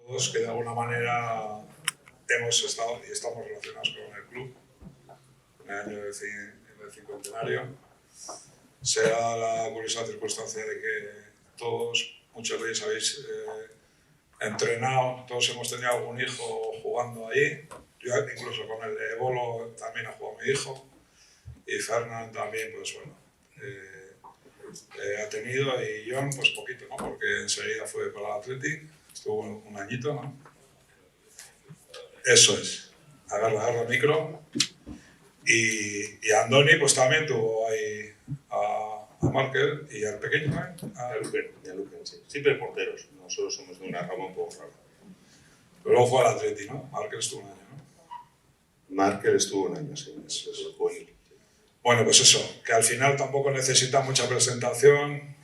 Todos que de alguna manera hemos estado y estamos relacionados con el club en el año del cincuentenario. Se da la curiosa circunstancia de que todos, muchos de ellos habéis entrenado, todos hemos tenido algún hijo jugando ahí. Yo incluso con el de Bolo también ha jugado mi hijo, y Fernán también, pues bueno, ha tenido, y John pues poquito, ¿no? Porque enseguida fue para el Athletic, estuvo un añito, ¿no? Eso es, agarra el micro. Y Andoni pues también tuvo ahí a Markel y al pequeño, a Luquen, sí. Siempre porteros, nosotros somos de una rama un poco rara. Pero luego fue al Atleti, ¿no? Markel estuvo un año, ¿no? Markel estuvo un año, sí, eso es bueno. Bueno, pues eso, que al final tampoco necesita mucha presentación.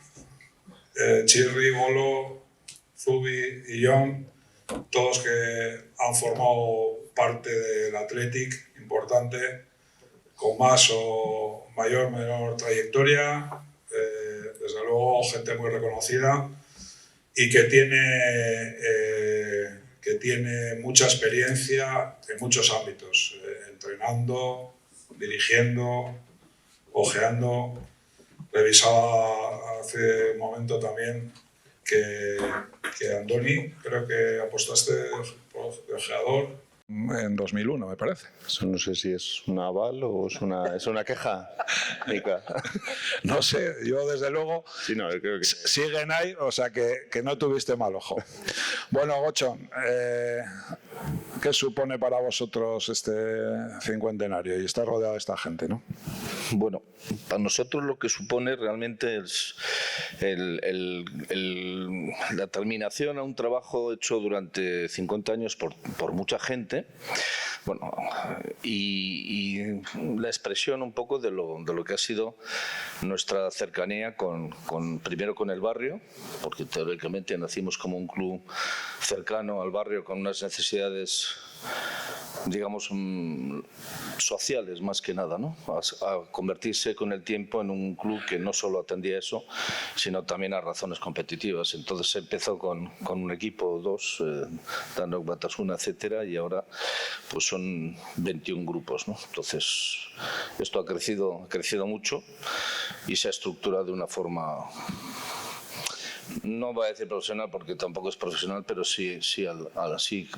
Chirri, Bolo, Zubi y John, todos que han formado parte del Athletic importante, con más o mayor menor trayectoria, desde luego gente muy reconocida y que tiene mucha experiencia en muchos ámbitos, entrenando, dirigiendo, ojeando. Revisaba hace un momento también que Andoni, creo que apostaste de ojeador en 2001, me parece. Eso no sé si es un aval o es una queja, Mica. No sé, yo desde luego Sí, no, creo que siguen ahí, o sea que no tuviste mal ojo. Bueno, Gochón, ¿qué supone para vosotros este cincuentenario y estar rodeado de esta gente, no? Bueno, para nosotros lo que supone realmente es la terminación a un trabajo hecho durante 50 años por mucha gente, bueno, y la expresión un poco de lo que ha sido nuestra cercanía primero con el barrio, porque teóricamente nacimos como un club cercano al barrio con unas necesidades, digamos, sociales más que nada, ¿no? A convertirse con el tiempo en un club que no solo atendía eso, sino también a razones competitivas. Entonces se empezó con un equipo, dos, Danok, Batasuna, etcétera, y ahora pues son 21 grupos, ¿no? Entonces esto ha crecido mucho y se ha estructurado de una forma, no voy a decir profesional porque tampoco es profesional, pero sí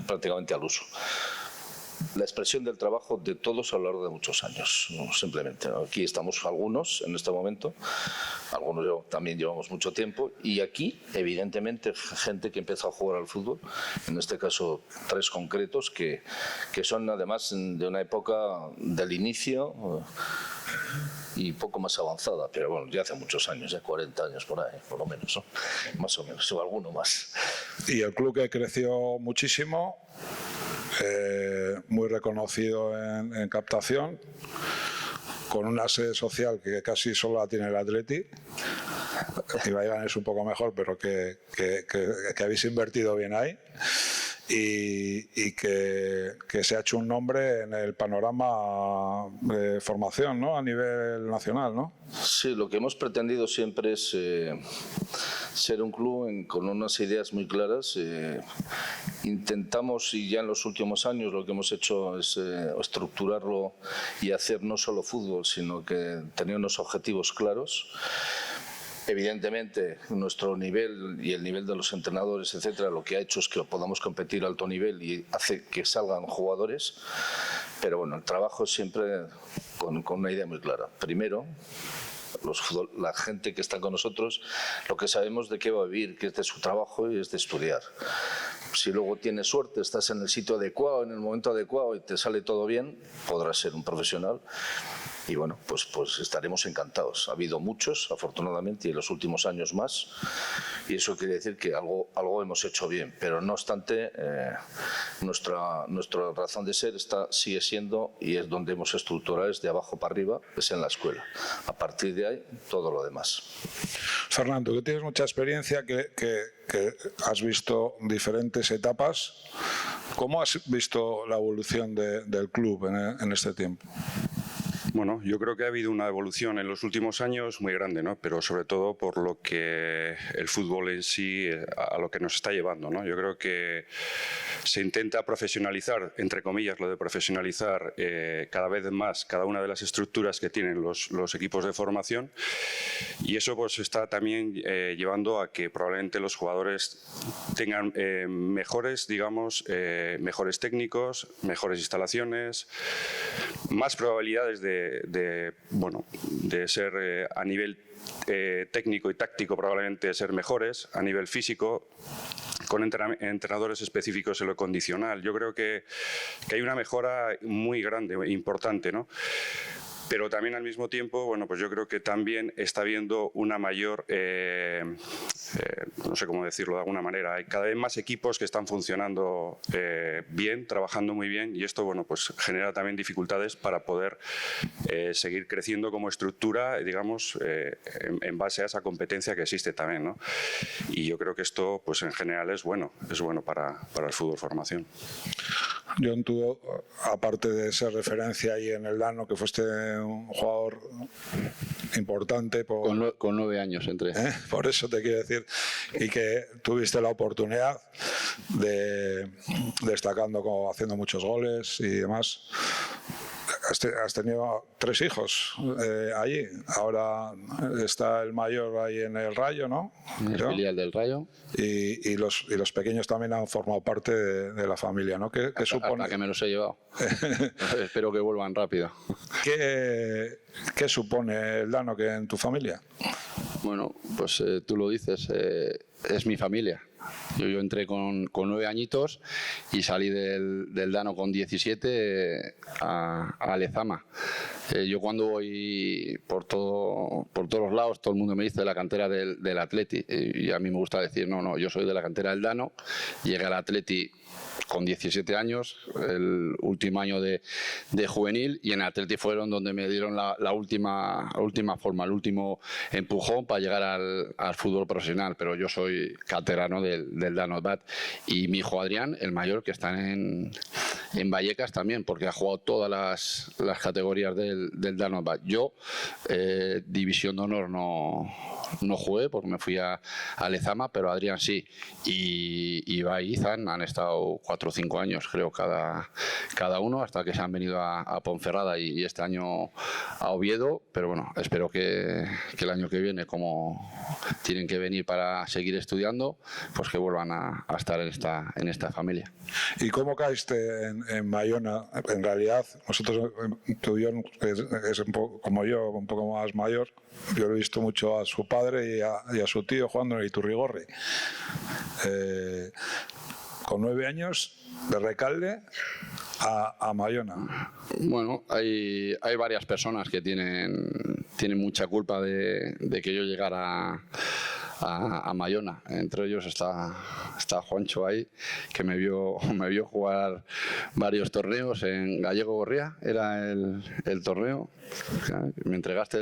prácticamente al uso. La expresión del trabajo de todos a lo largo de muchos años, ¿no? Simplemente. Aquí estamos algunos en este momento, algunos también llevamos mucho tiempo, y aquí, evidentemente, gente que empezó a jugar al fútbol, en este caso 3 concretos, que son además de una época del inicio y poco más avanzada, pero bueno, ya hace muchos años, ya 40 años por ahí, por lo menos, ¿no? Más o menos, o alguno más. Y el club que creció muchísimo, muy reconocido en captación, con una sede social que casi solo la tiene el Athletic. Ibaigán es un poco mejor, pero que habéis invertido bien ahí. Y que se ha hecho un nombre en el panorama de formación, ¿no? A nivel nacional, ¿no? Sí, lo que hemos pretendido siempre es ser un club con unas ideas muy claras. Intentamos, y ya en los últimos años lo que hemos hecho es estructurarlo y hacer no solo fútbol, sino que tener unos objetivos claros. Evidentemente, nuestro nivel y el nivel de los entrenadores, etcétera, lo que ha hecho es que podamos competir a alto nivel y hace que salgan jugadores. Pero bueno, el trabajo es siempre con una idea muy clara. Primero, la gente que está con nosotros, lo que sabemos de qué va a vivir, que es de su trabajo y es de estudiar. Si luego tienes suerte, estás en el sitio adecuado, en el momento adecuado y te sale todo bien, podrás ser un profesional. Y bueno, pues estaremos encantados. Ha habido muchos, afortunadamente, y en los últimos años más, y eso quiere decir que algo hemos hecho bien. Pero no obstante, nuestra razón de ser sigue siendo, y es donde hemos estructurado, es de abajo para arriba, es en la escuela. A partir de ahí, todo lo demás. Fernando, que tienes mucha experiencia, que has visto diferentes etapas, ¿cómo has visto la evolución del club en este tiempo? Bueno, yo creo que ha habido una evolución en los últimos años muy grande, ¿no? Pero sobre todo por lo que el fútbol en sí, a lo que nos está llevando, ¿no? Yo creo que se intenta profesionalizar, entre comillas, lo de profesionalizar cada vez más cada una de las estructuras que tienen los equipos de formación, y eso pues está también llevando a que probablemente los jugadores tengan mejores, digamos, mejores técnicos, mejores instalaciones, más probabilidades de ser a nivel técnico y táctico, probablemente ser mejores, a nivel físico, con entrenadores específicos en lo condicional. Yo creo que hay una mejora muy grande, importante, ¿no? Pero también al mismo tiempo, bueno, pues yo creo que también está habiendo una mayor, no sé cómo decirlo de alguna manera, hay cada vez más equipos que están funcionando bien, trabajando muy bien, y esto, bueno, pues genera también dificultades para poder seguir creciendo como estructura, digamos, en base a esa competencia que existe también, ¿no? Y yo creo que esto, pues en general es bueno para el fútbol formación. John, tú, aparte de ser referencia ahí en el Dano, que fuiste un jugador importante con 9 años entré. Por eso te quiero decir, y que tuviste la oportunidad de, destacando, como haciendo muchos goles y demás. Has tenido 3 hijos allí. Ahora está el mayor ahí en el Rayo, ¿no? En el filial del Rayo. Y los pequeños también han formado parte de la familia, ¿no? ¿Qué supone? Hasta que me los he llevado. Espero que vuelvan rápido. ¿Qué supone el Dano que en tu familia? Bueno, pues tú lo dices, es mi familia. Yo entré con 9 añitos y salí del Dano con 17 a Lezama. Yo cuando voy por todos los lados, todo el mundo me dice de la cantera del Atleti, y a mí me gusta decir, no, yo soy de la cantera del Dano. Llegué al Atleti con 17 años, el último año de juvenil, y en Atleti fueron donde me dieron la última forma, el último empujón para llegar al fútbol profesional. Pero yo soy canterano del Dano Bat, y mi hijo Adrián, el mayor, que está en Vallecas también, porque ha jugado todas las categorías del Dano Bat. Yo, División de Honor no jugué porque me fui a Lezama, pero Adrián sí. Y Ibai y Izan han estado 4 o 5 años, creo, cada uno, hasta que se han venido a Ponferrada y este año a Oviedo. Pero bueno, espero que el año que viene, como tienen que venir para seguir estudiando, pues que vuelvan a estar en esta familia. ¿Y cómo caíste en Bayona? En realidad, nosotros, tú y yo, es un poco, como yo, un poco más mayor. Yo he visto mucho a su padre y a su tío jugando en el Iturrigorri. Con 9 años, de Recalde a Bayona. Bueno, hay varias personas que tienen mucha culpa de que yo llegara a Bayona. Entre ellos está Juancho ahí, que me vio jugar varios torneos en Gallego Gorría, era el torneo. Me entregaste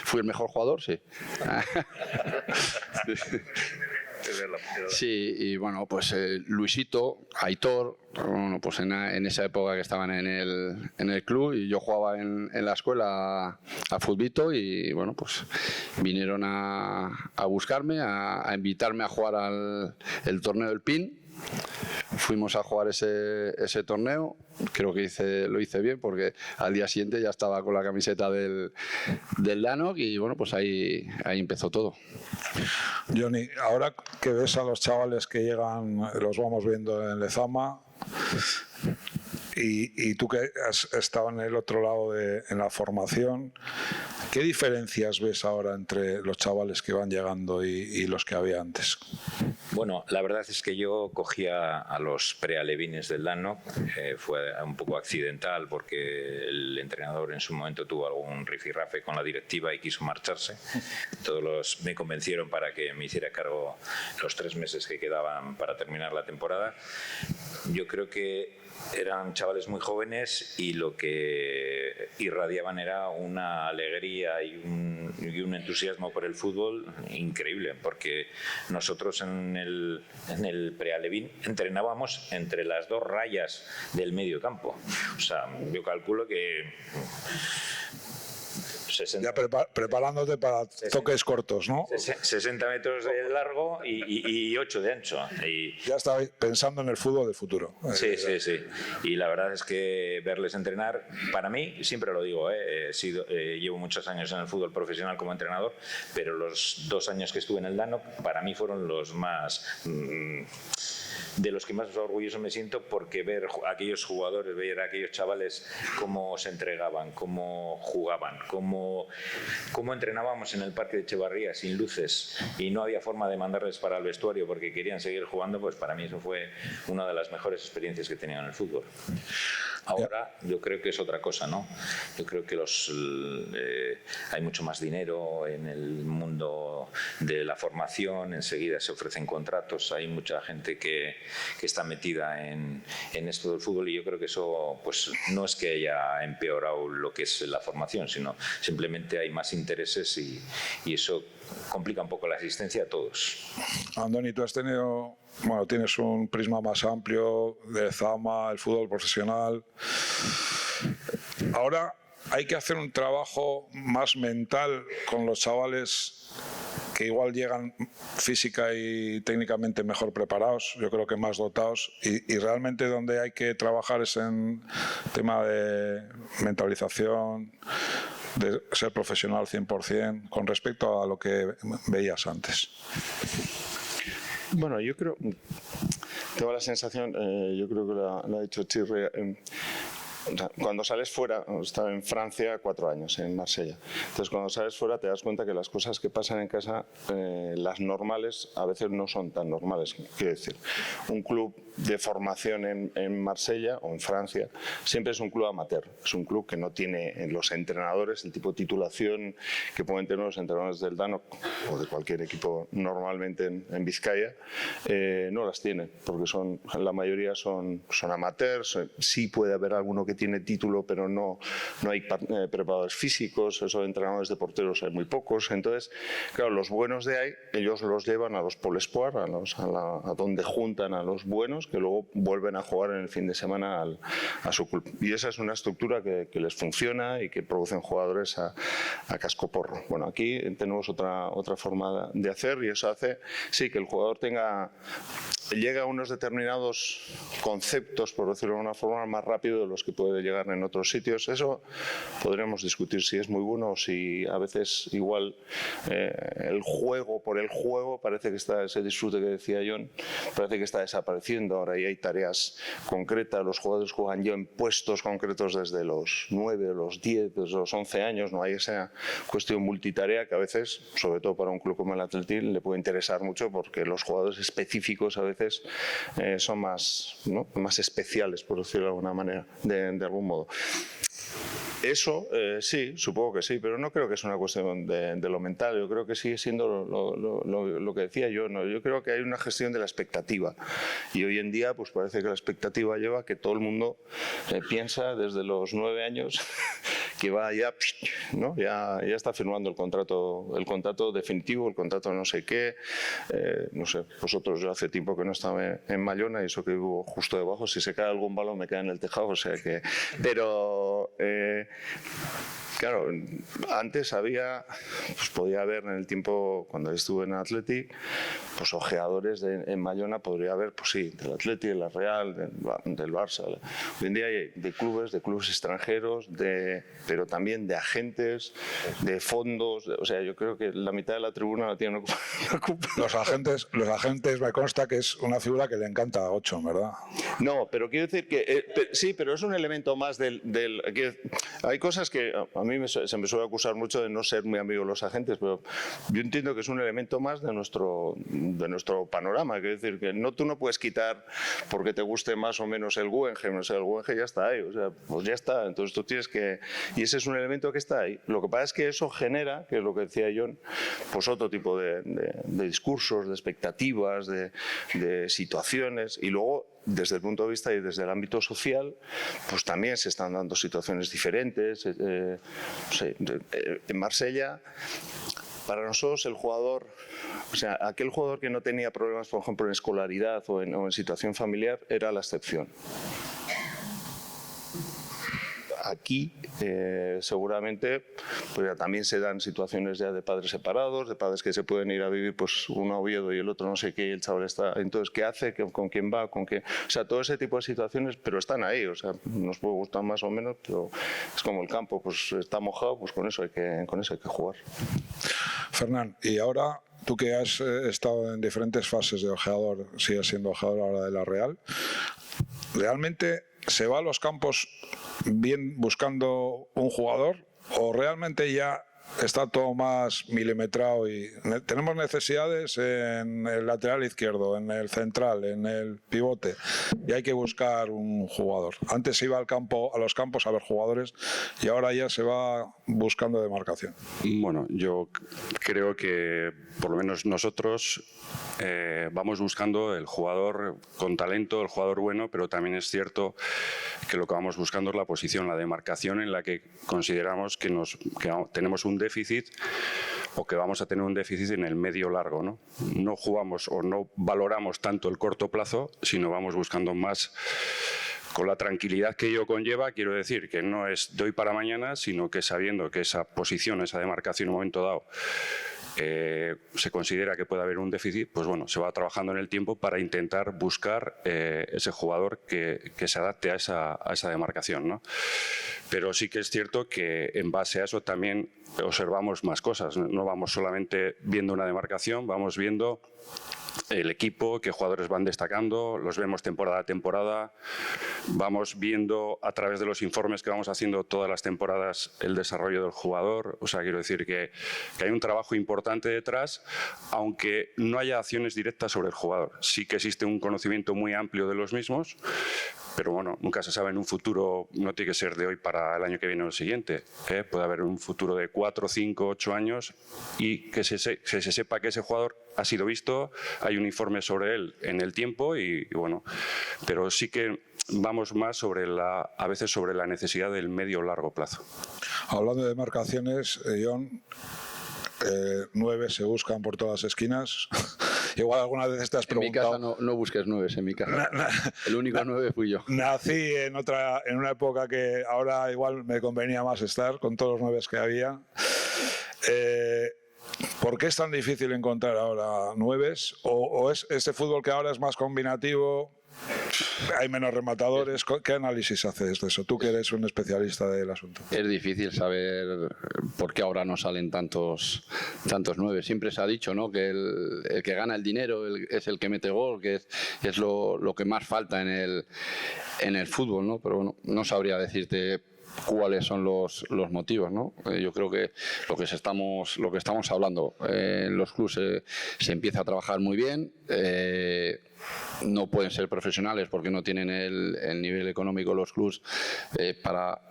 ¿Fui el mejor jugador? Sí. Sí, y bueno, pues Luisito, Aitor, bueno, pues en esa época que estaban en el club, y yo jugaba en la escuela a futbito, y bueno, pues vinieron a buscarme, a invitarme a jugar el torneo del PIN. Fuimos a jugar ese torneo. Creo que lo hice bien, porque al día siguiente ya estaba con la camiseta del Dano, y bueno, pues ahí empezó todo. Johnny, ahora que ves a los chavales que llegan, los vamos viendo en Lezama, y tú que has estado en el otro lado en la formación, ¿qué diferencias ves ahora entre los chavales que van llegando y los que había antes? Bueno, la verdad es que yo cogía a los prealevines del Dano. Fue un poco accidental, porque el entrenador en su momento tuvo algún rifirrafe con la directiva y quiso marcharse. Todos me convencieron para que me hiciera cargo los 3 meses que quedaban para terminar la temporada. Yo creo que eran chavales chavales muy jóvenes y lo que irradiaban era una alegría y un entusiasmo por el fútbol increíble, porque nosotros en el prealevín entrenábamos entre las 2 rayas del medio campo. O sea, yo calculo que 60, Ya preparándote para toques cortos, ¿no? 60 metros de largo y 8 de ancho. Y, Ya estaba pensando en el fútbol del futuro. sí. Y la verdad es que verles entrenar, para mí, siempre lo digo, llevo muchos años en el fútbol profesional como entrenador, pero los 2 años que estuve en el Dano, para mí fueron los más... de los que más orgulloso me siento, porque ver a aquellos jugadores, ver a aquellos chavales cómo se entregaban, cómo jugaban, cómo entrenábamos en el Parque de Echevarría sin luces y no había forma de mandarles para el vestuario porque querían seguir jugando, pues para mí eso fue una de las mejores experiencias que he tenido en el fútbol. Ahora yo creo que es otra cosa, ¿no? Yo creo que hay mucho más dinero en el mundo de la formación, enseguida se ofrecen contratos, hay mucha gente que está metida en esto del fútbol y yo creo que eso pues no es que haya empeorado lo que es la formación, sino simplemente hay más intereses y eso complica un poco la asistencia a todos. Andoni, tú tienes un prisma más amplio de Zama, el fútbol profesional. Ahora hay que hacer un trabajo más mental con los chavales que igual llegan física y técnicamente mejor preparados, yo creo que más dotados, y realmente donde hay que trabajar es en tema de mentalización, de ser profesional 100%, con respecto a lo que veías antes. Bueno, yo creo, tengo la sensación, yo creo que lo ha dicho Chirre, cuando sales fuera, estaba en Francia 4 años, en Marsella. Entonces, cuando sales fuera te das cuenta que las cosas que pasan en casa, las normales, a veces no son tan normales. Quiero decir, un club de formación en Marsella o en Francia siempre es un club amateur. Es un club que no tiene los entrenadores, el tipo de titulación que pueden tener los entrenadores del Dano o de cualquier equipo normalmente en Vizcaya, no las tiene, porque la mayoría son amateurs. Sí puede haber alguno que tiene título, pero no hay preparadores físicos, esos entrenadores de porteros hay muy pocos. Entonces, claro, los buenos de ahí, ellos los llevan a los Pol Sport, a donde juntan a los buenos, que luego vuelven a jugar en el fin de semana a su club. Y esa es una estructura que les funciona y que producen jugadores a cascoporro. Bueno, aquí tenemos otra forma de hacer, y eso hace, sí, que el jugador llega a unos determinados conceptos, por decirlo de una forma, más rápido de los que puede llegar en otros sitios. Eso podríamos discutir si es muy bueno o si a veces igual el juego por el juego parece que ese disfrute que decía John, parece que está desapareciendo. Ahora ya hay tareas concretas, los jugadores juegan ya en puestos concretos desde los 9, los 10, desde los 11 años, no hay esa cuestión multitarea que a veces, sobre todo para un club como el Athletic, le puede interesar mucho, porque los jugadores específicos a veces son más especiales, por decirlo de alguna manera, de algún modo. Eso sí, supongo que sí, pero no creo que es una cuestión de lo mental. Yo creo que sigue siendo lo que decía yo, ¿no? Yo creo que hay una gestión de la expectativa, y hoy en día pues parece que la expectativa lleva a que todo el mundo piensa desde los 9 años que va ya, ¿no? Ya está firmando el contrato definitivo, el contrato no sé qué. No sé, vosotros, yo hace tiempo que no estaba en Mallona, y eso que vivo justo debajo, si se cae algún balón me cae en el tejado, o sea que... Pero... Claro, antes podía haber en el tiempo, cuando estuve en Athletic, pues ojeadores en Mallona, podría haber, pues sí, del Athletic, de la Real, del Barça. Hoy en día hay de clubes extranjeros, pero también de agentes, de fondos. O sea, yo creo que la mitad de la tribuna la tienen ocupada. Los agentes me consta que es una figura que le encanta a Ocho, ¿verdad? No, pero quiero decir que sí, pero es un elemento más hay cosas que a mí se me suele acusar mucho de no ser muy amigo de los agentes, pero yo entiendo que es un elemento más de nuestro panorama. Quiero decir que tú no puedes quitar porque te guste más o menos el Guggenheim. O sea, el Guggenheim ya está ahí, o sea, pues ya está. Entonces tú tienes que... Y ese es un elemento que está ahí. Lo que pasa es que eso genera, que es lo que decía John, pues otro tipo de discursos, de expectativas, de situaciones, y luego desde el punto de vista y desde el ámbito social, pues también se están dando situaciones diferentes. En Marsella, para nosotros el jugador, o sea, aquel jugador que no tenía problemas, por ejemplo, en escolaridad o en situación familiar, era la excepción. Aquí seguramente pues ya también se dan situaciones ya de padres separados, de padres que se pueden ir a vivir, pues uno a Oviedo y el otro no sé qué, y el chaval está, entonces ¿qué hace? ¿Con quién va? ¿Con qué? O sea, todo ese tipo de situaciones, pero están ahí, o sea, nos puede gustar más o menos, pero es como el campo, pues está mojado, pues con eso hay que jugar. Fernán, y ahora tú que has estado en diferentes fases de ojeador, sigues siendo ojeador ahora de la Real, ¿realmente se va a los campos bien buscando un jugador o realmente ya está todo más milimetrado y tenemos necesidades en el lateral izquierdo, en el central, en el pivote y hay que buscar un jugador? Antes se iba a los campos a ver jugadores y ahora ya se va buscando demarcación. Bueno, yo creo que por lo menos nosotros vamos buscando el jugador con talento, el jugador bueno, pero también es cierto que lo que vamos buscando es la posición, la demarcación en la que consideramos que tenemos un déficit o que vamos a tener un déficit en el medio largo, ¿no? No jugamos o no valoramos tanto el corto plazo, sino vamos buscando más con la tranquilidad que ello conlleva. Quiero decir que no es de hoy para mañana, sino que sabiendo que esa posición, esa demarcación en un momento dado se considera que puede haber un déficit, pues bueno, se va trabajando en el tiempo para intentar buscar ese jugador que se adapte a esa demarcación, ¿no? Pero sí que es cierto que en base a eso también observamos más cosas. No vamos solamente viendo una demarcación, vamos viendo el equipo, qué jugadores van destacando, los vemos temporada a temporada, vamos viendo a través de los informes que vamos haciendo todas las temporadas el desarrollo del jugador. O sea, quiero decir que hay un trabajo importante detrás, aunque no haya acciones directas sobre el jugador. Sí que existe un conocimiento muy amplio de los mismos, pero bueno, nunca se sabe en un futuro, no tiene que ser de hoy para el año que viene o el siguiente. Puede haber un futuro de 4, 5, 8 años y que se sepa que ese jugador ha sido visto, hay un informe sobre él en el tiempo y bueno, pero sí que vamos más a veces sobre la necesidad del medio o largo plazo. Hablando de marcaciones, John, 9 se buscan por todas las esquinas. Igual alguna vez te has preguntado. En mi casa no busques 9, en mi casa. El único 9 fui yo. Nací en una época que ahora igual me convenía más estar, con todos los 9 que había. ¿Por qué es tan difícil encontrar ahora 9? ¿O es este fútbol que ahora es más combinativo? ¿Hay menos rematadores? ¿Qué análisis haces de eso? Tú que eres un especialista del asunto. Es difícil saber por qué ahora no salen tantos 9. Siempre se ha dicho, ¿no?, que el que gana el dinero es el que mete gol, que es lo que más falta en el fútbol, ¿no? Pero bueno, no sabría decirte cuáles son los motivos, ¿no? Yo creo que lo que estamos hablando en los clubes se empieza a trabajar muy bien. No pueden ser profesionales porque no tienen el nivel económico los clubes para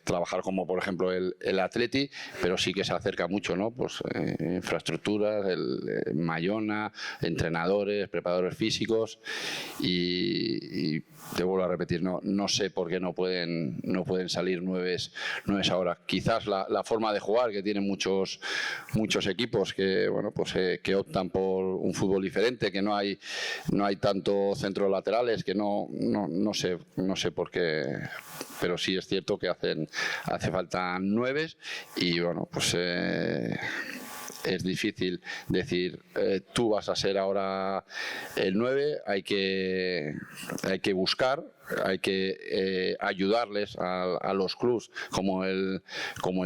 trabajar como por ejemplo el Atleti, pero sí que se acerca mucho, ¿no? Pues infraestructuras, el Mayona, entrenadores, preparadores físicos y te vuelvo a repetir, no sé por qué no pueden salir 9 ahora. Quizás la forma de jugar que tienen muchos equipos que bueno pues que optan por un fútbol diferente, que no hay tanto centros laterales, que no sé por qué, pero sí es cierto que hace falta 9 y bueno pues es difícil decir tú vas a ser ahora el 9, hay que buscar, hay que ayudarles a los clubs como el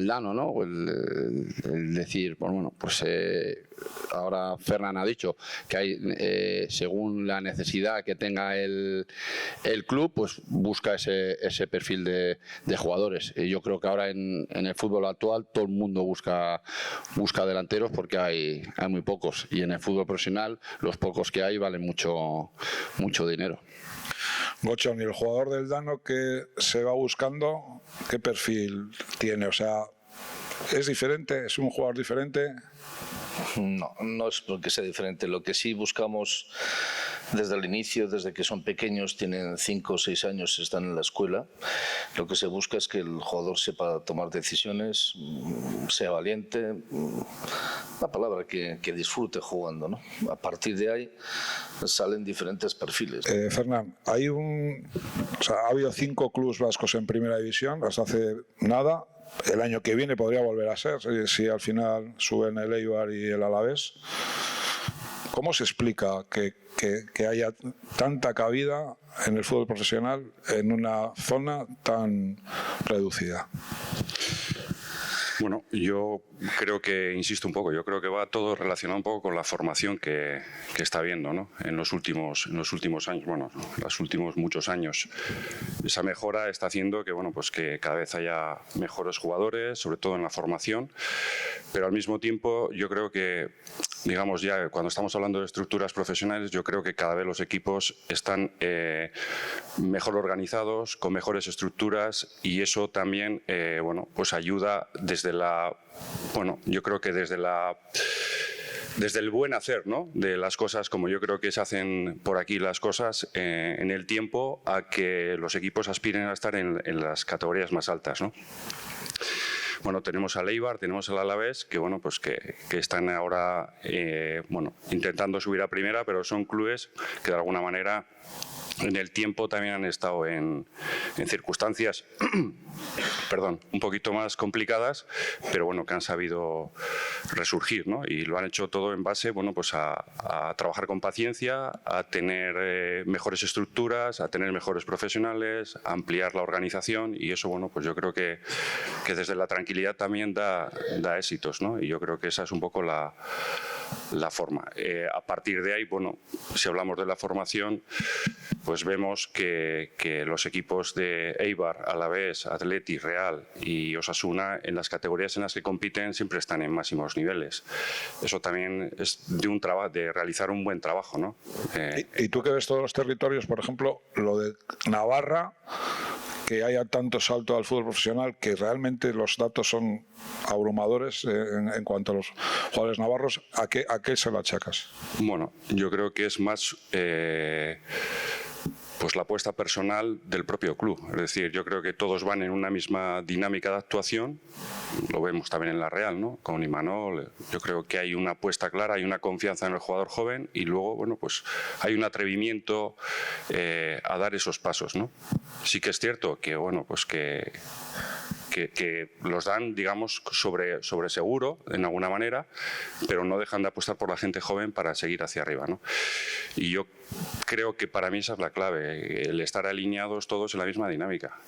Dano, ¿no? El decir, bueno, pues ahora Fernán ha dicho que hay según la necesidad que tenga el club, pues busca ese perfil de jugadores. Y yo creo que ahora en el fútbol actual todo el mundo busca delanteros porque hay muy pocos, y en el fútbol profesional los pocos que hay valen mucho dinero. Bochón, ¿y el jugador del Dano que se va buscando, qué perfil tiene? O sea, ¿es diferente? ¿Es un jugador diferente? No es porque sea diferente. Lo que sí buscamos desde el inicio, desde que son pequeños, tienen 5 o 6 años, están en la escuela. Lo que se busca es que el jugador sepa tomar decisiones, sea valiente, la palabra, que disfrute jugando, ¿no? A partir de ahí salen diferentes perfiles. Fernán, ha habido 5 clubes vascos en primera división hasta hace nada. El año que viene podría volver a ser, si al final suben el Eibar y el Alavés. ¿Cómo se explica que haya tanta cabida en el fútbol profesional en una zona tan reducida? Bueno, yo creo que, insisto un poco, yo creo que va todo relacionado un poco con la formación que está habiendo, ¿no? en los últimos años, bueno, los últimos muchos años. Esa mejora está haciendo que, bueno, pues que cada vez haya mejores jugadores, sobre todo en la formación, pero al mismo tiempo yo creo que, digamos, ya cuando estamos hablando de estructuras profesionales, yo creo que cada vez los equipos están mejor organizados, con mejores estructuras, y eso también, bueno, pues ayuda desde yo creo que desde el buen hacer, ¿no? De las cosas, como yo creo que se hacen por aquí las cosas en el tiempo, a que los equipos aspiren a estar en las categorías más altas, ¿no? Bueno, tenemos al Eibar, tenemos al Alavés, que bueno, pues que están ahora intentando subir a primera, pero son clubes que de alguna manera en el tiempo también han estado en circunstancias un poquito más complicadas, pero bueno, que han sabido resurgir, ¿no? Y lo han hecho todo en base, bueno, pues a trabajar con paciencia, a tener mejores estructuras, a tener mejores profesionales, a ampliar la organización, y eso, bueno, pues yo creo que desde la tranquilidad también da éxitos, ¿no? Y yo creo que esa es un poco la forma. A partir de ahí, bueno, si hablamos de la formación, pues vemos que los equipos de Eibar, Alavés, Atleti, Real y Osasuna, en las categorías en las que compiten, siempre están en máximos niveles. Eso también es de realizar un buen trabajo, ¿no? ¿Y tú que ves todos los territorios, por ejemplo, lo de Navarra, que haya tanto salto al fútbol profesional, que realmente los datos son abrumadores en cuanto a los jugadores navarros, ¿a qué se lo achacas? Bueno, yo creo que es más pues la apuesta personal del propio club. Es decir, yo creo que todos van en una misma dinámica de actuación. Lo vemos también en la Real, ¿no? Con Imanol. Yo creo que hay una apuesta clara, hay una confianza en el jugador joven, y luego, bueno, pues hay un atrevimiento a dar esos pasos, ¿no? Sí que es cierto que, bueno, pues que los dan, digamos, sobre seguro, en alguna manera, pero no dejan de apostar por la gente joven para seguir hacia arriba, ¿no? Y yo creo que para mí esa es la clave, el estar alineados todos en la misma dinámica,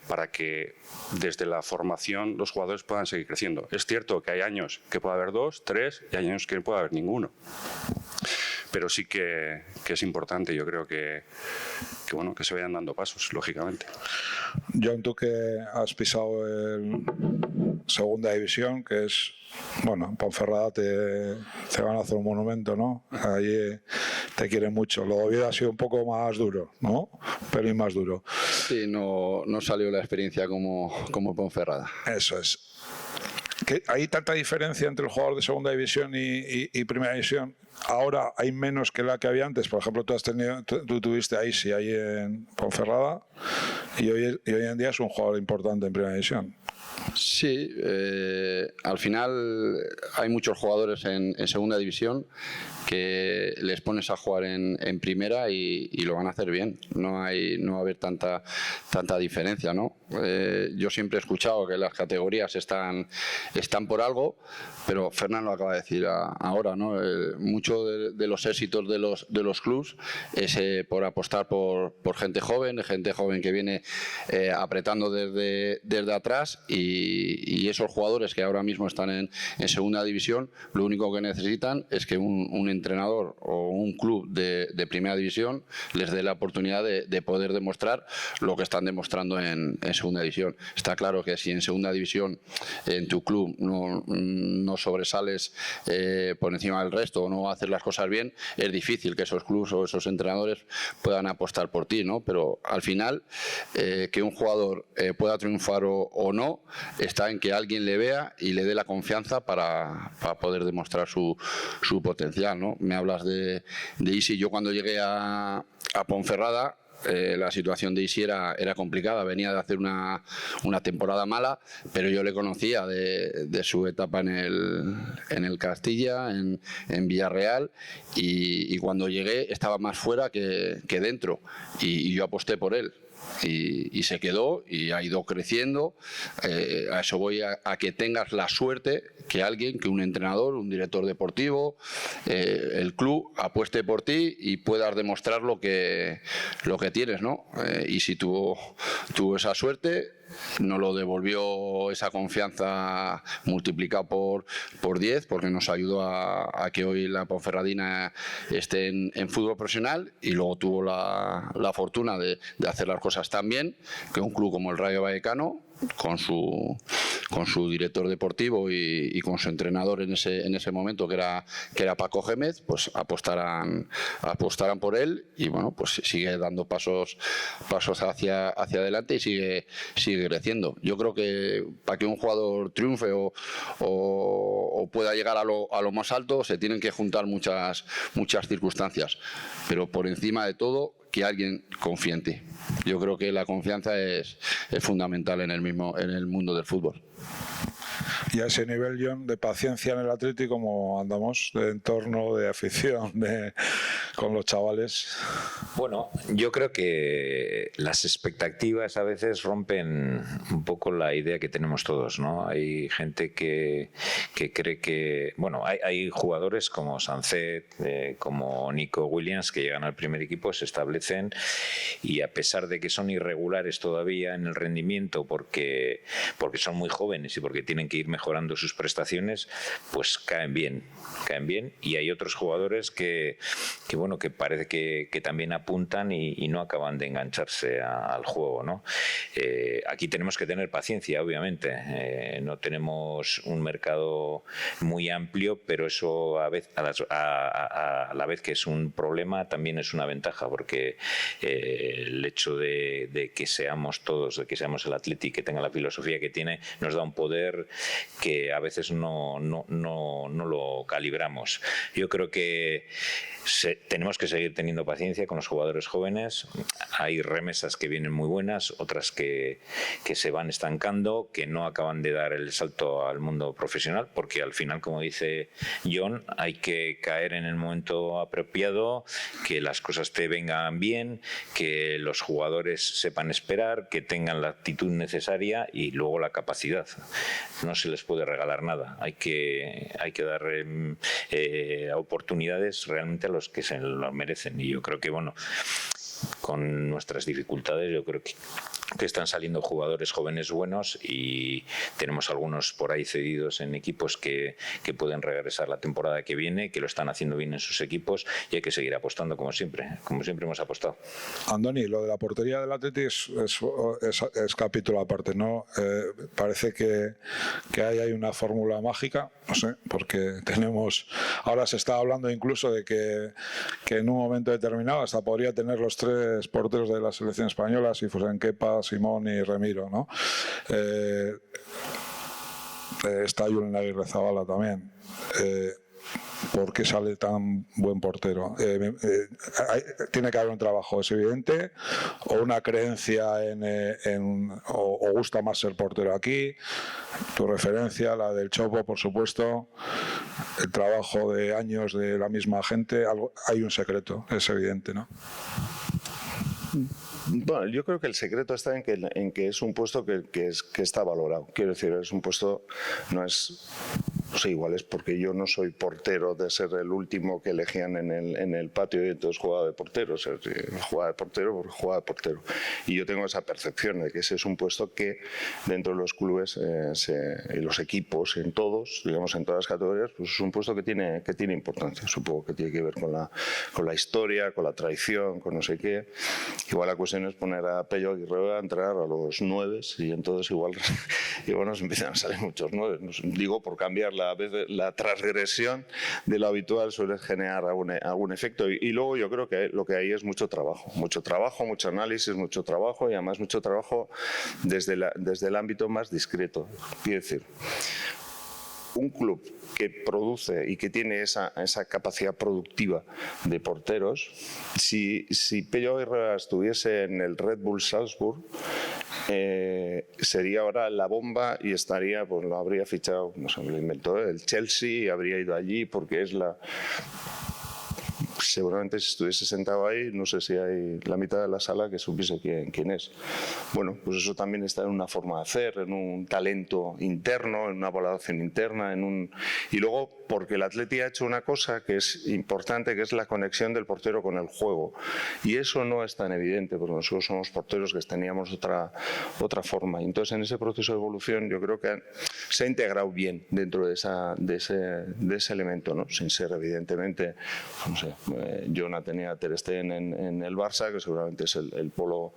para que desde la formación los jugadores puedan seguir creciendo. Es cierto que hay años que puede haber 2, 3, y hay años que no puede haber ninguno. Pero sí que es importante, yo creo que bueno, que se vayan dando pasos, lógicamente. John, tú que has pisado el segunda división, que es, bueno, en Ponferrada te van a hacer un monumento, ¿no? Allí te quieren mucho. Lo de Oviedo ha sido un poco más duro, ¿no? Un pelín más duro. Sí, no salió la experiencia como Ponferrada. Eso es. ¿Hay tanta diferencia entre el jugador de segunda división y primera división? Ahora hay menos que la que había antes. Por ejemplo, tú tuviste ahí en Ponferrada, y hoy en día es un jugador importante en primera división. Sí, al final hay muchos jugadores en segunda división que les pones a jugar en primera y lo van a hacer bien. No va a haber tanta diferencia, ¿no? Yo siempre he escuchado que las categorías están por algo, pero Fernán lo acaba de decir ahora, ¿no? Mucho de los éxitos de los clubs es por apostar por gente joven que viene apretando desde atrás, y esos jugadores que ahora mismo están en segunda división, lo único que necesitan es que un entrenador o un club de primera división les dé la oportunidad de poder demostrar lo que están demostrando en segunda segunda división. Está claro que si en segunda división en tu club no sobresales por encima del resto o no haces las cosas bien, es difícil que esos clubes o esos entrenadores puedan apostar por ti, ¿no? Pero al final, que un jugador pueda triunfar o no, está en que alguien le vea y le dé la confianza para poder demostrar su potencial, ¿no? Me hablas de Isi. Yo cuando llegué a Ponferrada, la situación de Isi era complicada, venía de hacer una temporada mala, pero yo le conocía de su etapa en el Castilla, en Villarreal, y cuando llegué estaba más fuera que dentro, y yo aposté por él. Y se quedó y ha ido creciendo. A eso voy, a que tengas la suerte que un entrenador, un director deportivo, el club apueste por ti y puedas demostrar lo que tienes, ¿no? Y si tuvo esa suerte, nos lo devolvió esa confianza multiplicado por 10, porque nos ayudó a que hoy la Ponferradina esté en fútbol profesional, y luego tuvo la fortuna de hacer las cosas tan bien que un club como el Rayo Vallecano, con su director deportivo y con su entrenador en ese momento, que era Paco Gémez, pues apostaran por él, y bueno, pues sigue dando pasos hacia adelante y sigue creciendo. Yo creo que para que un jugador triunfe o pueda llegar a lo más alto, se tienen que juntar muchas circunstancias, pero por encima de todo, que alguien confíe en ti. Yo creo que la confianza es fundamental en el mundo del fútbol. Y a ese nivel, John, de paciencia en el Atleti, ¿cómo andamos? De entorno, de afición, con los chavales. Bueno, yo creo que las expectativas a veces rompen un poco la idea que tenemos todos, ¿no? Hay gente que cree que... Bueno, hay jugadores como Sancet, como Nico Williams, que llegan al primer equipo, se establecen, y a pesar de que son irregulares todavía en el rendimiento porque son muy jóvenes y porque tienen que ir mejorando sus prestaciones, pues caen bien. Y hay otros jugadores que parece que también apuntan y no acaban de engancharse al juego, ¿no? Aquí tenemos que tener paciencia, obviamente. No tenemos un mercado muy amplio, pero eso a la vez que es un problema, también es una ventaja, porque el hecho de que seamos todos, de que seamos el Atleti, que tenga la filosofía que tiene, nos da un poder que a veces no lo calibramos. Yo creo que tenemos que seguir teniendo paciencia con los jugadores jóvenes. Hay remesas que vienen muy buenas, otras que se van estancando, que no acaban de dar el salto al mundo profesional, porque al final, como dice John, hay que caer en el momento apropiado, que las cosas te vengan bien, que los jugadores sepan esperar, que tengan la actitud necesaria y luego la capacidad. No se les puede regalar nada. Hay que dar oportunidades realmente a los que se lo merecen, y yo creo que, bueno, con nuestras dificultades, yo creo que están saliendo jugadores jóvenes buenos, y tenemos algunos por ahí cedidos en equipos que pueden regresar la temporada que viene, que lo están haciendo bien en sus equipos, y hay que seguir apostando como siempre hemos apostado. Andoni, lo de la portería del Atleti es capítulo aparte, ¿no? Parece que hay una fórmula mágica, no sé, porque ahora se está hablando incluso de que en un momento determinado hasta podría tener los 3 porteros de la selección española, si fuesen Kepa, Simón y Remiro, ¿no? Está Julen Aguirrezabala también. ¿Por qué sale tan buen portero? Tiene que haber un trabajo, es evidente, o una creencia o gusta más ser portero aquí. Tu referencia, la del Chopo, por supuesto, el trabajo de años de la misma gente, hay un secreto, es evidente, ¿no? Bueno, yo creo que el secreto está en que es un puesto que está valorado. Quiero decir, es un puesto, no es no sé, igual es porque yo no soy portero de ser el último que elegían en el patio y entonces jugaba de portero. O sea, jugaba de portero porque jugaba de portero. Y yo tengo esa percepción de que ese es un puesto que dentro de los clubes y los equipos, en todos, digamos en todas las categorías, pues es un puesto que tiene importancia. Supongo que tiene que ver con la historia, con la tradición, con no sé qué. Igual la cuestión es poner a Pello Aguirre a entrar a los 9 y entonces igual nos empiezan a salir muchos 9. Digo, por cambiar la transgresión de lo habitual suele generar algún efecto. Y luego yo creo que lo que hay es mucho trabajo, mucho análisis, mucho trabajo y además mucho trabajo desde el ámbito más discreto. Quiero decir, un club que produce y que tiene esa capacidad productiva de porteros, si Pello Aguirre estuviese en el Red Bull Salzburg, sería ahora la bomba y estaría, pues lo habría fichado, no sé, lo inventó el Chelsea y habría ido allí porque es seguramente si estuviese sentado ahí, no sé si hay la mitad de la sala que supiese quién es. Bueno, pues eso también está en una forma de hacer, en un talento interno, en una valoración interna, y luego porque el Atleti ha hecho una cosa que es importante, que es la conexión del portero con el juego. Y eso no es tan evidente, porque nosotros somos porteros que teníamos otra forma. Y entonces, en ese proceso de evolución, yo creo que se ha integrado bien dentro de ese elemento, ¿no? Sin ser, evidentemente, no sé, Jonah tenía a Ter Stegen en el Barça, que seguramente es el polo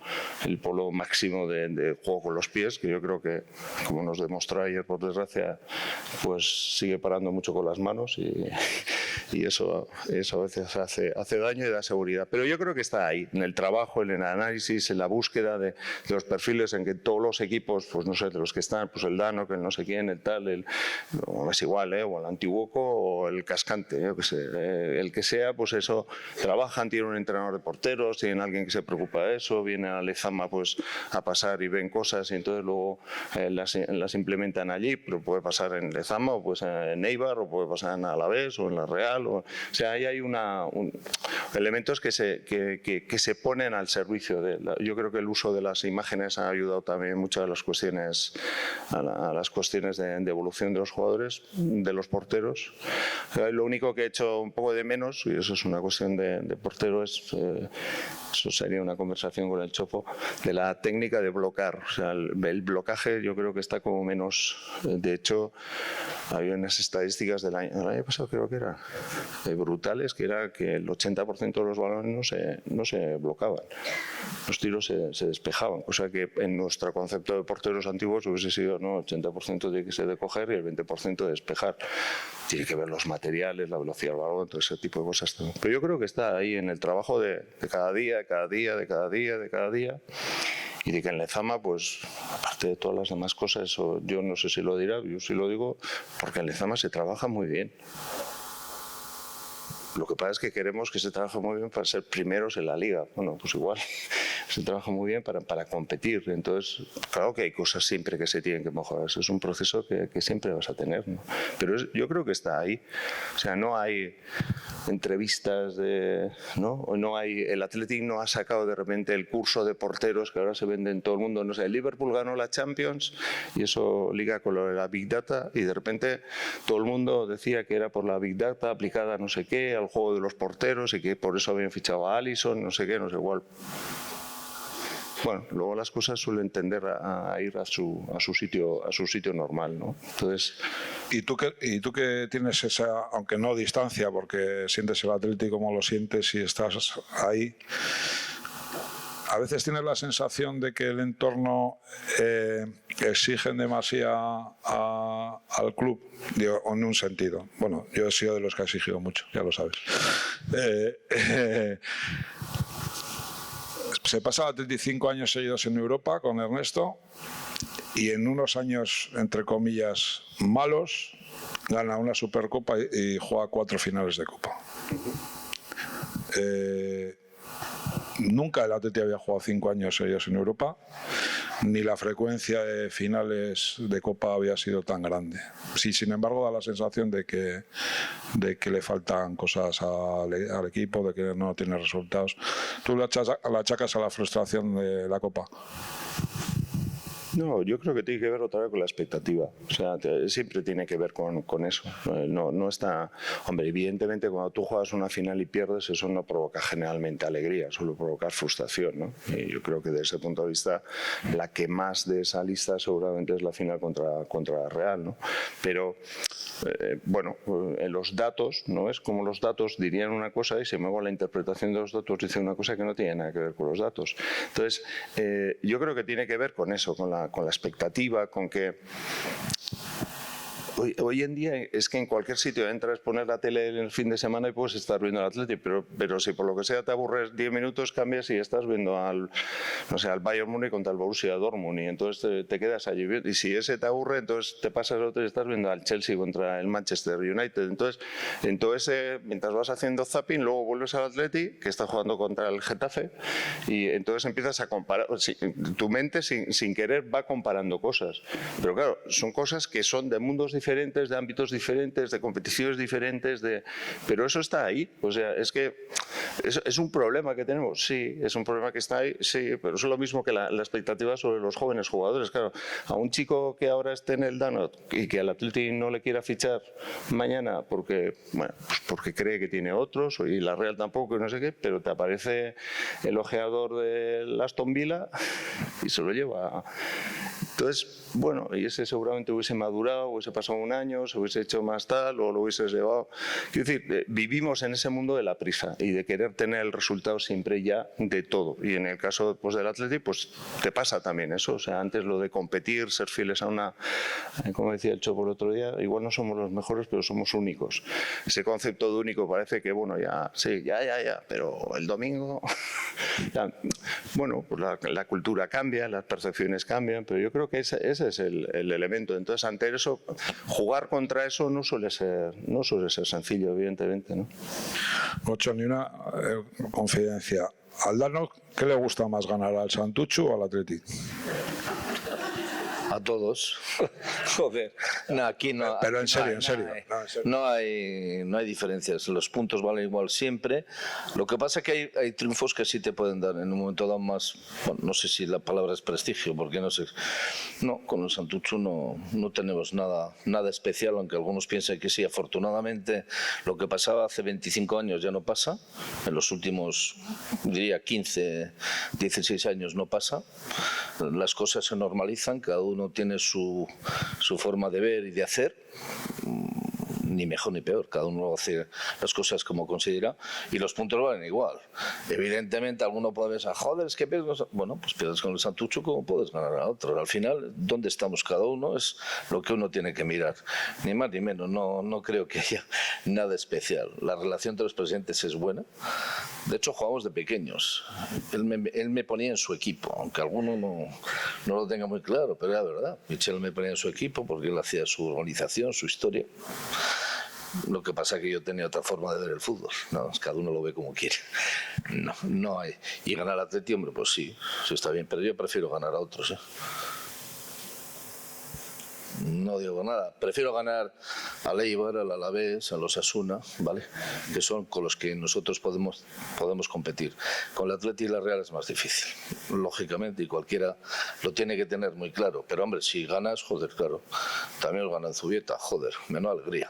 máximo de juego con los pies, que yo creo que, como nos demostró ayer, por desgracia, pues sigue parando mucho con las manos y eso a veces hace daño y da seguridad. Pero yo creo que está ahí, en el trabajo, en el análisis, en la búsqueda de los perfiles, en que todos los equipos, pues no sé, de los que están, pues el Dano, que el no sé quién, el tal, o es igual, o el Antiguoco o el Cascante, yo que sé, el que sea, pues eso, trabajan, tienen un entrenador de porteros, tienen alguien que se preocupa de eso, viene a Lezama pues a pasar y ven cosas y entonces luego las implementan allí, pero puede pasar en Lezama o pues en Eibar o puede pasar en Alavés o en la Real, o sea, ahí hay elementos que se ponen al servicio yo creo que el uso de las imágenes ha ayudado también mucho a las cuestiones de evolución de los jugadores, de los porteros. Lo único que he hecho un poco de menos, y eso es una cuestión de portero, eso sería una conversación con el Chopo, de la técnica de bloquear. O sea, el blocaje yo creo que está como menos. De hecho, había unas estadísticas del año pasado, creo que era brutales, que era que el 80% de los balones no se blocaban. Los tiros se despejaban, cosa que en nuestro concepto de porteros antiguos hubiese sido, ¿no?, 80% tiene que ser de coger y el 20% de despejar. Tiene que ver los materiales, la velocidad del balón, todo ese tipo de cosas. Pero yo creo que está ahí en el trabajo de cada día, y de que en Lezama, pues, aparte de todas las demás cosas, eso yo no sé si lo dirá, yo sí lo digo, porque en Lezama se trabaja muy bien. Lo que pasa es que queremos que se trabaje muy bien para ser primeros en la liga. Bueno, pues igual se trabaja muy bien para competir. Entonces, claro que hay cosas siempre que se tienen que mejorar. Eso es un proceso que siempre vas a tener, ¿no? Pero yo creo que está ahí. O sea, no hay entrevistas el Athletic no ha sacado de repente el curso de porteros que ahora se vende en todo el mundo. No sé, el Liverpool ganó la Champions y eso liga con lo de la Big Data y de repente todo el mundo decía que era por la Big Data aplicada a no sé qué, al juego de los porteros y que por eso habían fichado a Alisson, no sé qué, no sé cuál. Bueno, luego las cosas suelen tender a ir a su sitio normal, ¿no? Entonces, ¿Y tú que tienes esa, aunque no distancia, porque sientes el Atlético como lo sientes y estás ahí, a veces tienes la sensación de que el entorno exige demasiado al club, digo, en un sentido? Bueno, yo he sido de los que ha exigido mucho, ya lo sabes. Se pasaba 35 años seguidos en Europa con Ernesto y en unos años, entre comillas, malos, gana una Supercopa y juega 4 finales de Copa. Nunca el Atleti había jugado 5 años seguidos en Europa, ni la frecuencia de finales de Copa había sido tan grande. Sí, sin embargo, da la sensación de que le faltan cosas al equipo, de que no tiene resultados. ¿Tú la achacas a la frustración de la Copa? No, yo creo que tiene que ver otra vez con la expectativa. O sea, siempre tiene que ver con eso. No está... Hombre, evidentemente cuando tú juegas una final y pierdes, eso no provoca generalmente alegría, suele provocar frustración, ¿no? Y yo creo que desde ese punto de vista, la que más de esa lista seguramente es la final contra la Real, ¿no? Pero, bueno, en los datos, ¿no? Es como los datos dirían una cosa y sin embargo la interpretación de los datos dice una cosa que no tiene nada que ver con los datos. Entonces, yo creo que tiene que ver con eso, con la expectativa, con que hoy en día es que en cualquier sitio entras, pones la tele en el fin de semana y puedes estar viendo el Athletic, pero si por lo que sea te aburres 10 minutos, cambias y estás viendo al Bayern Múnich contra el Borussia Dortmund y entonces te quedas allí. Y si ese te aburre, entonces te pasas al otro y estás viendo al Chelsea contra el Manchester United. Entonces mientras vas haciendo zapping, luego vuelves al Athletic, que está jugando contra el Getafe, y entonces empiezas a comparar. Tu mente sin querer va comparando cosas. Pero claro, son cosas que son de mundos diferentes, de ámbitos diferentes, de competiciones diferentes, pero eso está ahí. O sea, es que es un problema que tenemos, sí, es un problema que está ahí, sí, pero es lo mismo que la expectativa sobre los jóvenes jugadores. Claro, a un chico que ahora esté en el Danot y que al Athletic no le quiera fichar mañana porque cree que tiene otros, y la Real tampoco, y no sé qué, pero te aparece el ojeador del Aston Villa y se lo lleva. Entonces, bueno, y ese seguramente hubiese madurado, hubiese pasado un año, se hubiese hecho más tal, o lo hubiese llevado. Quiero decir, vivimos en ese mundo de la prisa y de querer tener el resultado siempre ya de todo. Y en el caso del Athletic, pues te pasa también eso. O sea, antes lo de competir, ser fieles a una, como decía el Chopo el otro día, igual no somos los mejores, pero somos únicos. Ese concepto de único parece que, bueno, ya, sí, ya, pero el domingo, ya, bueno, pues la cultura cambia, las percepciones cambian, pero yo creo que ese es el elemento. Entonces, ante eso, jugar contra eso no suele ser sencillo, evidentemente, ¿no? Ocho, ni una confidencia. ¿Al Danok qué le gusta más ganar, al Santuchu o al Athletic? A todos. Joder. No, aquí no. Pero aquí en serio. No hay diferencias. Los puntos valen igual siempre. Lo que pasa es que hay triunfos que sí te pueden dar en un momento dado más. Bueno, no sé si la palabra es prestigio, porque no sé. No, con el Santuchu no tenemos nada especial, aunque algunos piensen que sí. Afortunadamente, lo que pasaba hace 25 años ya no pasa. En los últimos, diría, 15, 16 años no pasa. Las cosas se normalizan, cada uno tiene su forma de ver y de hacer, ni mejor ni peor, cada uno hace las cosas como considera y los puntos valen igual. Evidentemente alguno puede pensar, joder, es que pierdes. Bueno, pues pierdes con el Santuchu como puedes ganar a otro. Al final, ¿dónde estamos cada uno? Es lo que uno tiene que mirar, ni más ni menos. No creo que haya nada especial. La relación entre los presidentes es buena. De hecho, jugamos de pequeños. Él me ponía en su equipo, aunque alguno no lo tenga muy claro, pero era verdad. Michel me ponía en su equipo porque él hacía su organización, su historia. Lo que pasa es que yo tenía otra forma de ver el fútbol. No, cada uno lo ve como quiere. No hay. Y ganar al Atleti, hombre, pues sí está bien, pero yo prefiero ganar a otros. No digo nada. Prefiero ganar al Eibar, al Alavés, a los Asuna, ¿vale? Que son con los que nosotros podemos competir. Con el Atleti y la Real es más difícil, lógicamente, y cualquiera lo tiene que tener muy claro. Pero, hombre, si ganas, joder, claro, también os ganan Zubieta, joder, menos alegría.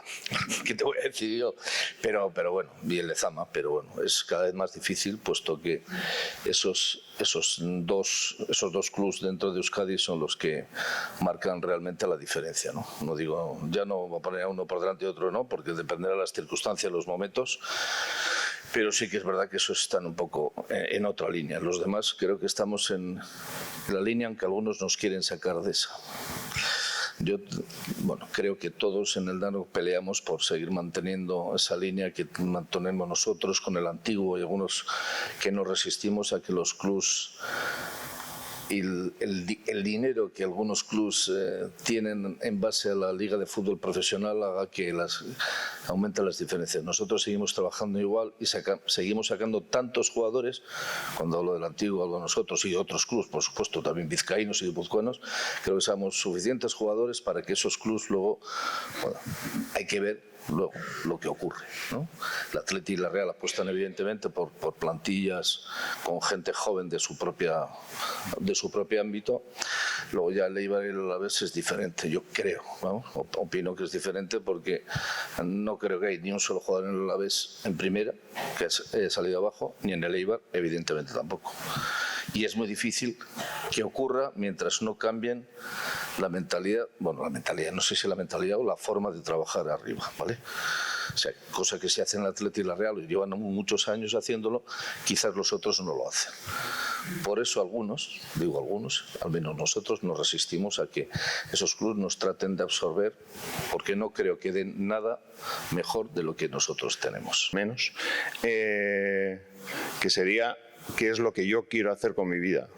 ¿Qué te voy a decir yo? Pero bueno, y el Lezama, pero bueno, es cada vez más difícil, puesto que esos dos clubes dentro de Euskadi son los que marcan realmente la diferencia. No digo, ya no va a poner a uno por delante y otro no, porque dependerá de las circunstancias, los momentos, pero sí que es verdad que esos están un poco en otra línea. Los demás creo que estamos en la línea en que algunos nos quieren sacar de esa. Yo, creo que todos en el Danok peleamos por seguir manteniendo esa línea que mantenemos nosotros con el antiguo, y algunos que nos resistimos a que los clubs y el dinero que algunos clubs tienen en base a la Liga de Fútbol Profesional haga que aumenten las diferencias. Nosotros seguimos trabajando igual y seguimos sacando tantos jugadores, cuando hablo del antiguo hablo de nosotros y de otros clubs, por supuesto, también vizcaínos y guipuzcoanos, creo que somos suficientes jugadores para que esos clubs luego, hay que ver luego lo que ocurre, ¿no? El Atleti y la Real apuestan evidentemente por plantillas con gente joven de su propio ámbito. Luego ya el Eibar y el Alavés es diferente, yo creo, ¿no? Opino que es diferente porque no creo que hay ni un solo jugador en el Alavés en primera que haya salido abajo, ni en el Eibar evidentemente tampoco. Y es muy difícil que ocurra mientras no cambien la mentalidad, no sé si la mentalidad o la forma de trabajar arriba, ¿vale? O sea, cosa que se hace en el Atleti y la Real y llevan muchos años haciéndolo, quizás los otros no lo hacen. Por eso algunos, al menos nosotros nos resistimos a que esos clubes nos traten de absorber, porque no creo que den nada mejor de lo que nosotros tenemos. Menos, que sería qué es lo que yo quiero hacer con mi vida.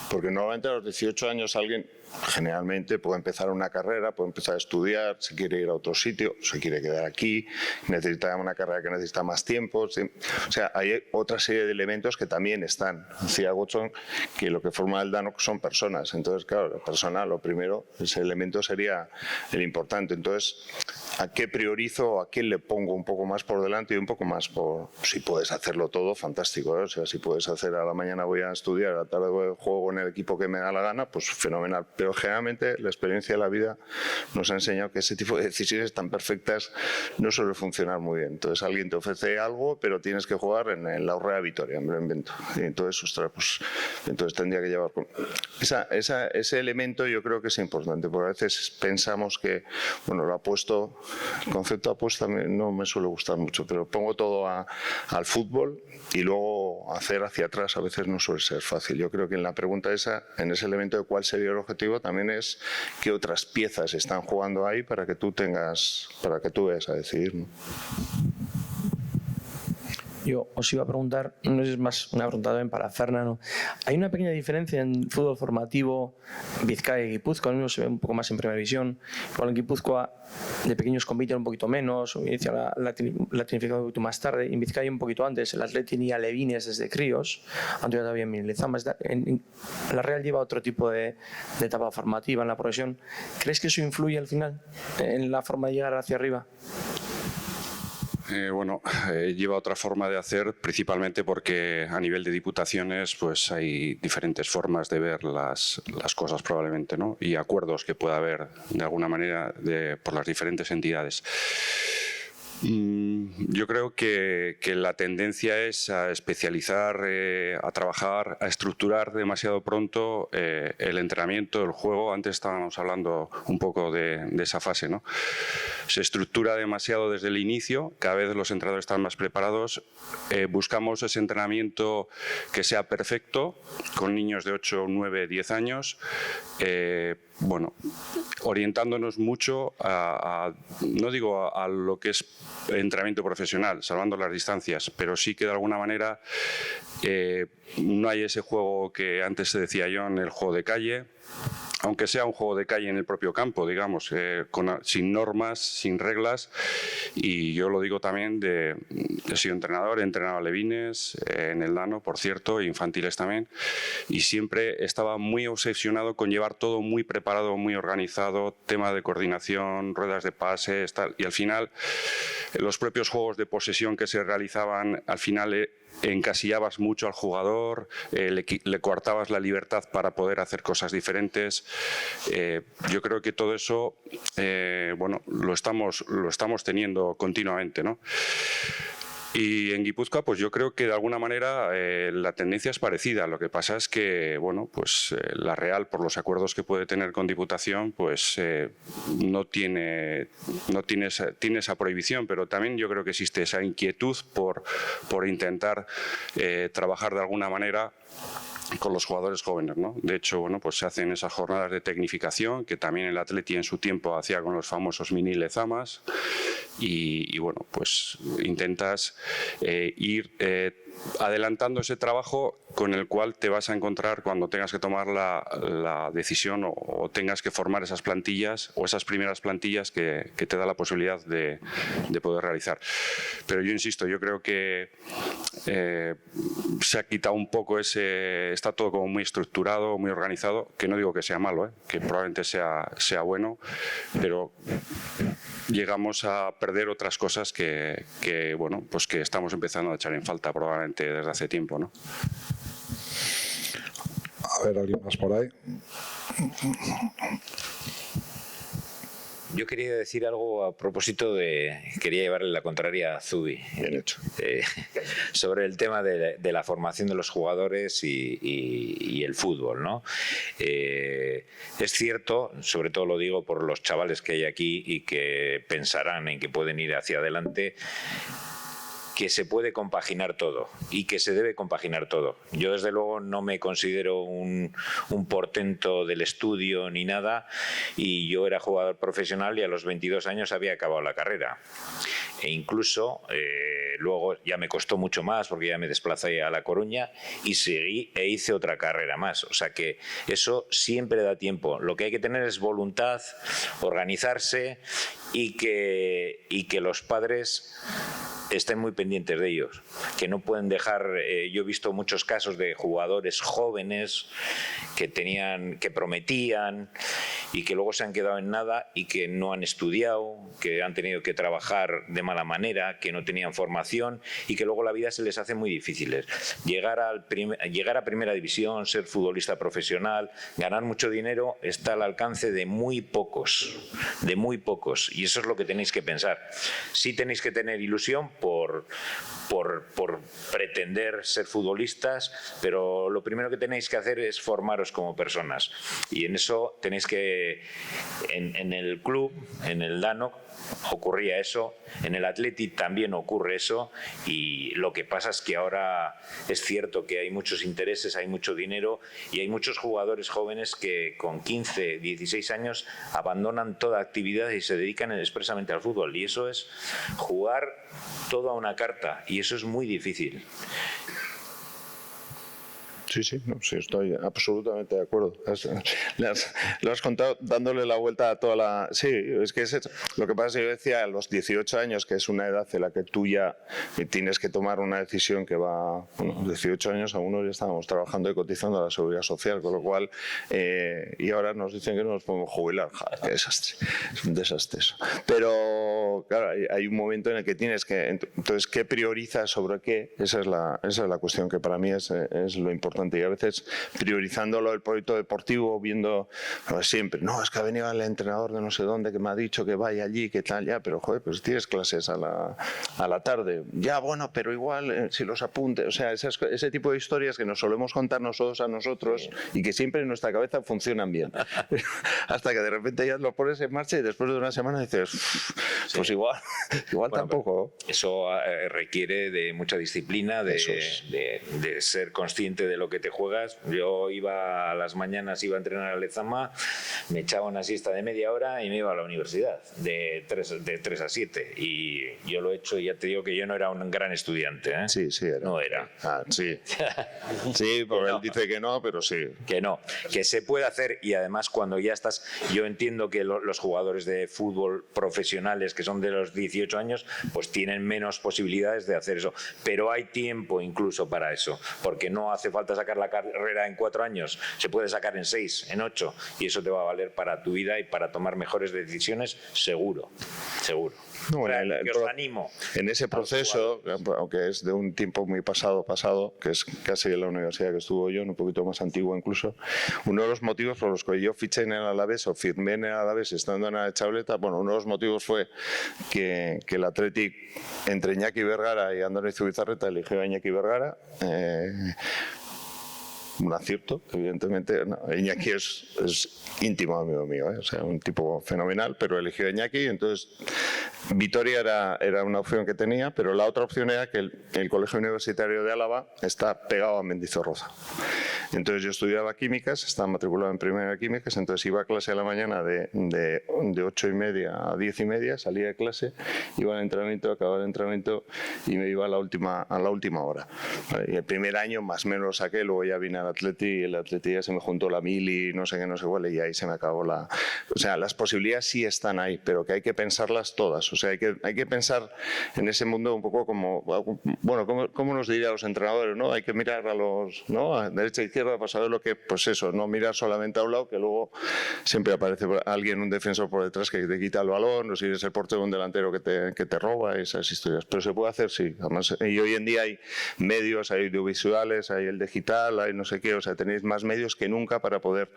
Porque normalmente a los 18 años alguien generalmente puede empezar una carrera, puede empezar a estudiar, se quiere ir a otro sitio, se quiere quedar aquí, necesita una carrera que necesita más tiempo. ¿Sí? O sea, hay otra serie de elementos que también están. Decía Gotzon que lo que forma el Dano son personas. Entonces, claro, la persona, lo primero, ese elemento sería el importante. Entonces, ¿a qué priorizo? ¿A qué le pongo un poco más por delante y un poco más por...? Si puedes hacerlo todo, fantástico, ¿eh? O sea, si puedes hacer a la mañana voy a estudiar, a la tarde juego con el equipo que me da la gana, pues fenomenal. Pero generalmente la experiencia de la vida nos ha enseñado que ese tipo de decisiones tan perfectas no suele funcionar muy bien. Entonces alguien te ofrece algo, pero tienes que jugar en la Urrea Vitoria, me lo invento. Y entonces, ostras, pues entonces tendría que llevar... Ese elemento yo creo que es importante, porque a veces pensamos que, bueno, lo apuesto, el concepto de apuesta no me suele gustar mucho, pero pongo todo al fútbol y luego hacer hacia atrás a veces no suele ser fácil. Yo creo que en la pregunta esa, en ese elemento de cuál sería el objetivo, también es qué otras piezas están jugando ahí para que tú veas a decidir, ¿no? Yo os iba a preguntar, no sé si es más una pregunta también para Fernando. ¿Hay una pequeña diferencia en fútbol formativo Vizcaya y Guipúzcoa? Uno se ve un poco más en primera división. Igual en Guipúzcoa de pequeños compiten un poquito menos, inicia la tecnificación un poquito más tarde. En Vizcaya un poquito antes. El Atleti tenía alevines desde críos, antes todavía en Lezama. La Real lleva otro tipo de etapa formativa en la progresión. ¿Crees que eso influye al final en la forma de llegar hacia arriba? Lleva otra forma de hacer, principalmente porque a nivel de diputaciones pues hay diferentes formas de ver las cosas probablemente, ¿no? Y acuerdos que pueda haber de alguna manera por las diferentes entidades. Yo creo que la tendencia es a especializar, a trabajar, a estructurar demasiado pronto el entrenamiento, el juego. Antes estábamos hablando un poco de esa fase, ¿no? Se estructura demasiado desde el inicio, cada vez los entrenadores están más preparados. Buscamos ese entrenamiento que sea perfecto, con niños de 8, 9, 10 años, orientándonos mucho no digo a lo que es entrenamiento profesional, salvando las distancias, pero sí que de alguna manera no hay ese juego que antes se decía yo, en el juego de calle, aunque sea un juego de calle en el propio campo, digamos, sin normas, sin reglas. Y yo lo digo también, he sido entrenador, he entrenado alevines en el Dano, por cierto, infantiles también, y siempre estaba muy obsesionado con llevar todo muy preparado, muy organizado, tema de coordinación, ruedas de pases, tal, y al final los propios juegos de posesión que se realizaban, al final encasillabas mucho al jugador, le coartabas la libertad para poder hacer cosas diferentes. Yo creo que todo eso lo estamos teniendo continuamente, ¿no? Y en Guipúzcoa, pues yo creo que de alguna manera la tendencia es parecida. Lo que pasa es que, la Real, por los acuerdos que puede tener con Diputación, pues tiene esa prohibición, pero también yo creo que existe esa inquietud por intentar trabajar de alguna manera con los jugadores jóvenes, ¿no? De hecho, pues se hacen esas jornadas de tecnificación que también el Atleti en su tiempo hacía con los famosos mini lezamas y pues intentas ir adelantando ese trabajo con el cual te vas a encontrar cuando tengas que tomar la decisión o tengas que formar esas plantillas o esas primeras plantillas que te da la posibilidad de poder realizar. Pero yo insisto, yo creo que se ha quitado un poco está todo como muy estructurado, muy organizado, que no digo que sea malo, que probablemente sea bueno, pero llegamos a perder otras cosas que bueno, pues que estamos empezando a echar en falta probablemente desde hace tiempo, ¿no? A ver, ¿alguien más por ahí? Yo quería decir algo a propósito quería llevarle la contraria a Zubi. Bien hecho. Sobre el tema de la formación de los jugadores y el fútbol, ¿no? Es cierto, sobre todo lo digo por los chavales que hay aquí y que pensarán en que pueden ir hacia adelante, que se puede compaginar todo y que se debe compaginar todo. Yo desde luego no me considero un portento del estudio ni nada, y yo era jugador profesional y a los 22 años había acabado la carrera. E incluso luego ya me costó mucho más porque ya me desplacé a La Coruña y seguí e hice otra carrera más. O sea que eso siempre da tiempo. Lo que hay que tener es voluntad, organizarse y que los padres estén muy pendientes de ellos, que no pueden dejar. Yo he visto muchos casos de jugadores jóvenes que prometían y que luego se han quedado en nada y que no han estudiado, que han tenido que trabajar de mala manera, que no tenían formación y que luego la vida se les hace muy difícil. Llegar a primera división, ser futbolista profesional, ganar mucho dinero está al alcance de muy pocos, y eso es lo que tenéis que pensar. Sí tenéis que tener ilusión por pretender ser futbolistas, pero lo primero que tenéis que hacer es formaros como personas, y en eso tenéis que, en el club, en el Dano ocurría eso, en el Athletic también ocurre eso, y lo que pasa es que ahora es cierto que hay muchos intereses, hay mucho dinero y hay muchos jugadores jóvenes que con 15, 16 años abandonan toda actividad y se dedican expresamente al fútbol, y eso es jugar todo a una carta, y eso es muy difícil. Sí, no, sí, estoy absolutamente de acuerdo. Lo has contado dándole la vuelta a toda la... Sí, es que lo que pasa es que yo decía a los 18 años, que es una edad en la que tú ya tienes que tomar una decisión que va... Bueno, 18 años a uno ya estábamos trabajando y cotizando a la Seguridad Social, con lo cual... y ahora nos dicen que no nos podemos jubilar. ¡Joder, qué desastre! Es un desastre eso. Pero, claro, hay un momento en el que tienes que... Entonces, ¿qué priorizas sobre qué? Esa es la cuestión que para mí es lo importante. Y a veces priorizándolo el proyecto deportivo, viendo siempre, no, es que ha venido el entrenador de no sé dónde que me ha dicho que vaya allí, que tal, ya, pero joder, pues tienes clases a la tarde, ya, bueno, pero igual si los apuntes, o sea, ese tipo de historias que nos solemos contar nosotros a nosotros y que siempre en nuestra cabeza funcionan bien, hasta que de repente ya lo pones en marcha y después de una semana dices, pues igual bueno, tampoco. Eso requiere de mucha disciplina, de ser consciente de lo que te juegas. Yo iba a las mañanas, iba a entrenar a Lezama, me echaba una siesta de media hora y me iba a la universidad de 3 a 7, y yo lo he hecho, y ya te digo que yo no era un gran estudiante, ¿eh? Sí, era. No era. Sí. Sí, porque él dice que no, pero sí. Que no, que se puede hacer, y además cuando ya estás, yo entiendo que los jugadores de fútbol profesionales que son de los 18 años, pues tienen menos posibilidades de hacer eso, pero hay tiempo incluso para eso, porque no hace falta sacar la carrera en 4 años, se puede sacar en 6, en 8, y eso te va a valer para tu vida y para tomar mejores decisiones, seguro. No, que os animo. En ese proceso, aunque es de un tiempo muy pasado, que es casi en la universidad que estuvo yo, un poquito más antiguo incluso, uno de los motivos por los que yo fiché en el Alavés o firmé en el Alavés estando en la Chableta, bueno, uno de los motivos fue que el Athletic, entre Iñaki Vergara y Andoni Zubizarreta, eligió a Iñaki Vergara. Un acierto, evidentemente. No, Iñaki es íntimo amigo mío, o sea, un tipo fenomenal, pero eligió a Iñaki, entonces Vitoria era una opción que tenía, pero la otra opción era que el Colegio Universitario de Álava está pegado a Mendizorroza. Entonces yo estudiaba químicas, estaba matriculado en primera de químicas, entonces iba a clase a la mañana de 8:30 a 10:30, salía de clase, iba al entrenamiento, acababa el entrenamiento y me iba a la última hora. Y el primer año más o menos lo saqué, luego ya vine a al Atleti y el Atleti ya se me juntó la mili, no sé qué, no sé cuál, y ahí se me acabó la... O sea, las posibilidades sí están ahí, pero que hay que pensarlas todas. O sea, hay que pensar en ese mundo un poco como, bueno, ¿cómo nos diría a los entrenadores, ¿no? Hay que mirar a los, ¿no? A derecha e izquierda para saber lo que, pues eso, no mirar solamente a un lado, que luego siempre aparece alguien, un defensor por detrás que te quita el balón, o si eres el portero, un delantero que te roba, esas historias. Pero se puede hacer, sí. Además, y hoy en día hay medios, hay audiovisuales, hay el digital, hay no sé qué, o sea, tenéis más medios que nunca para poder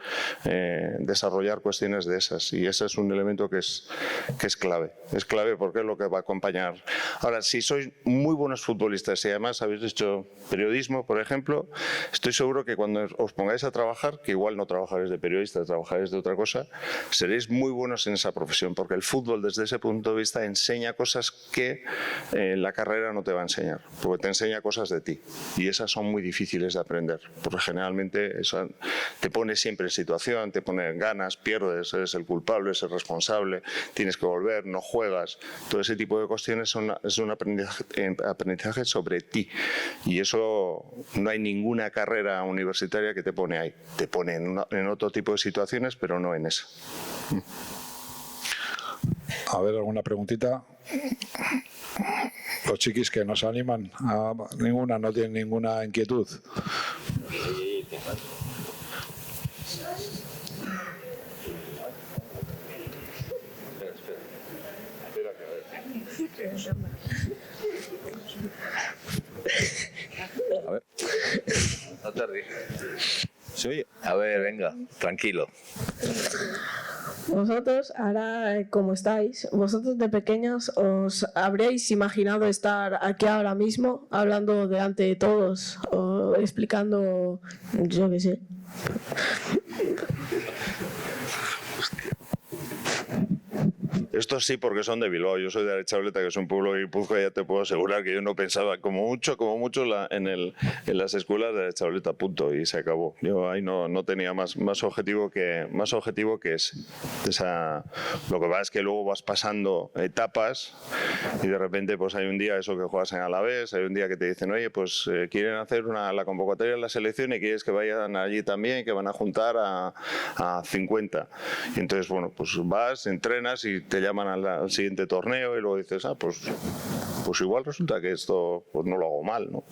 desarrollar cuestiones de esas. Y ese es un elemento que es clave. Es clave porque es lo que va a acompañar. Ahora, si sois muy buenos futbolistas y además habéis hecho periodismo, por ejemplo, estoy seguro que cuando os pongáis a trabajar, que igual no trabajaréis de periodista, trabajaréis de otra cosa, seréis muy buenos en esa profesión, porque el fútbol desde ese punto de vista enseña cosas que la carrera no te va a enseñar, porque te enseña cosas de ti y esas son muy difíciles de aprender, porque generalmente eso te pone siempre en situación, te pone ganas, pierdes, eres el culpable, eres el responsable, tienes que volver, no juegas, todo ese tipo de cuestiones es un aprendizaje sobre ti y eso no hay ninguna carrera universitaria que te pone ahí, te pone en otro tipo de situaciones, pero no en esa. A ver, ¿alguna preguntita? Los chiquis que nos animan, ninguna, no tienen ninguna inquietud. A ver. No te ríes. ¿Se oye? A ver, venga, tranquilo. Vosotros, ahora como estáis, vosotros de pequeños os habríais imaginado estar aquí ahora mismo hablando delante de todos o explicando, yo qué sé. Esto sí, porque son de Bilbao. Yo soy de Aretxabaleta, que es un pueblo de Guipúzcoa, y ya te puedo asegurar que yo no pensaba, como mucho en las escuelas de Aretxabaleta, punto, y se acabó. Yo ahí no tenía más objetivo que ese. Lo que pasa es que luego vas pasando etapas y de repente pues hay un día eso que juegas en Alavés, hay un día que te dicen, oye, pues quieren hacer la convocatoria de la selección y quieres que vayan allí también, que van a juntar a 50. Y entonces, bueno, pues vas, entrenas y te llaman al siguiente torneo y luego dices, pues igual resulta que esto pues no lo hago mal, ¿no?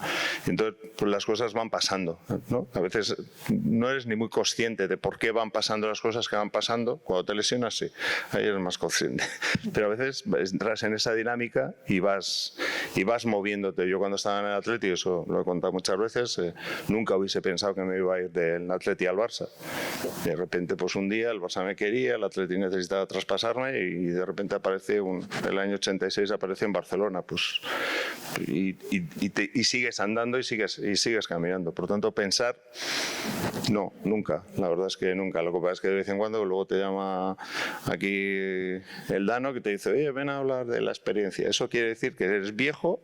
Y entonces pues las cosas van pasando, ¿no? A veces no eres ni muy consciente de por qué van pasando las cosas que van pasando. Cuando te lesionas, sí, ahí eres más consciente. Pero a veces entras en esa dinámica y vas moviéndote. Yo cuando estaba en el Atleti, eso lo he contado muchas veces, nunca hubiese pensado que me iba a ir del Atleti al Barça. De repente, pues un día el Barça me quería, el Atleti necesitaba traspasarme y de repente aparece, el año 86 aparece en Barcelona, pues y sigues andando y sigues caminando. Por tanto, pensar, no, nunca. La verdad es que nunca. Lo que pasa es que de vez en cuando luego te llama aquí el Dano que te dice, oye, ven a hablar de la experiencia. Eso quiere decir que eres viejo,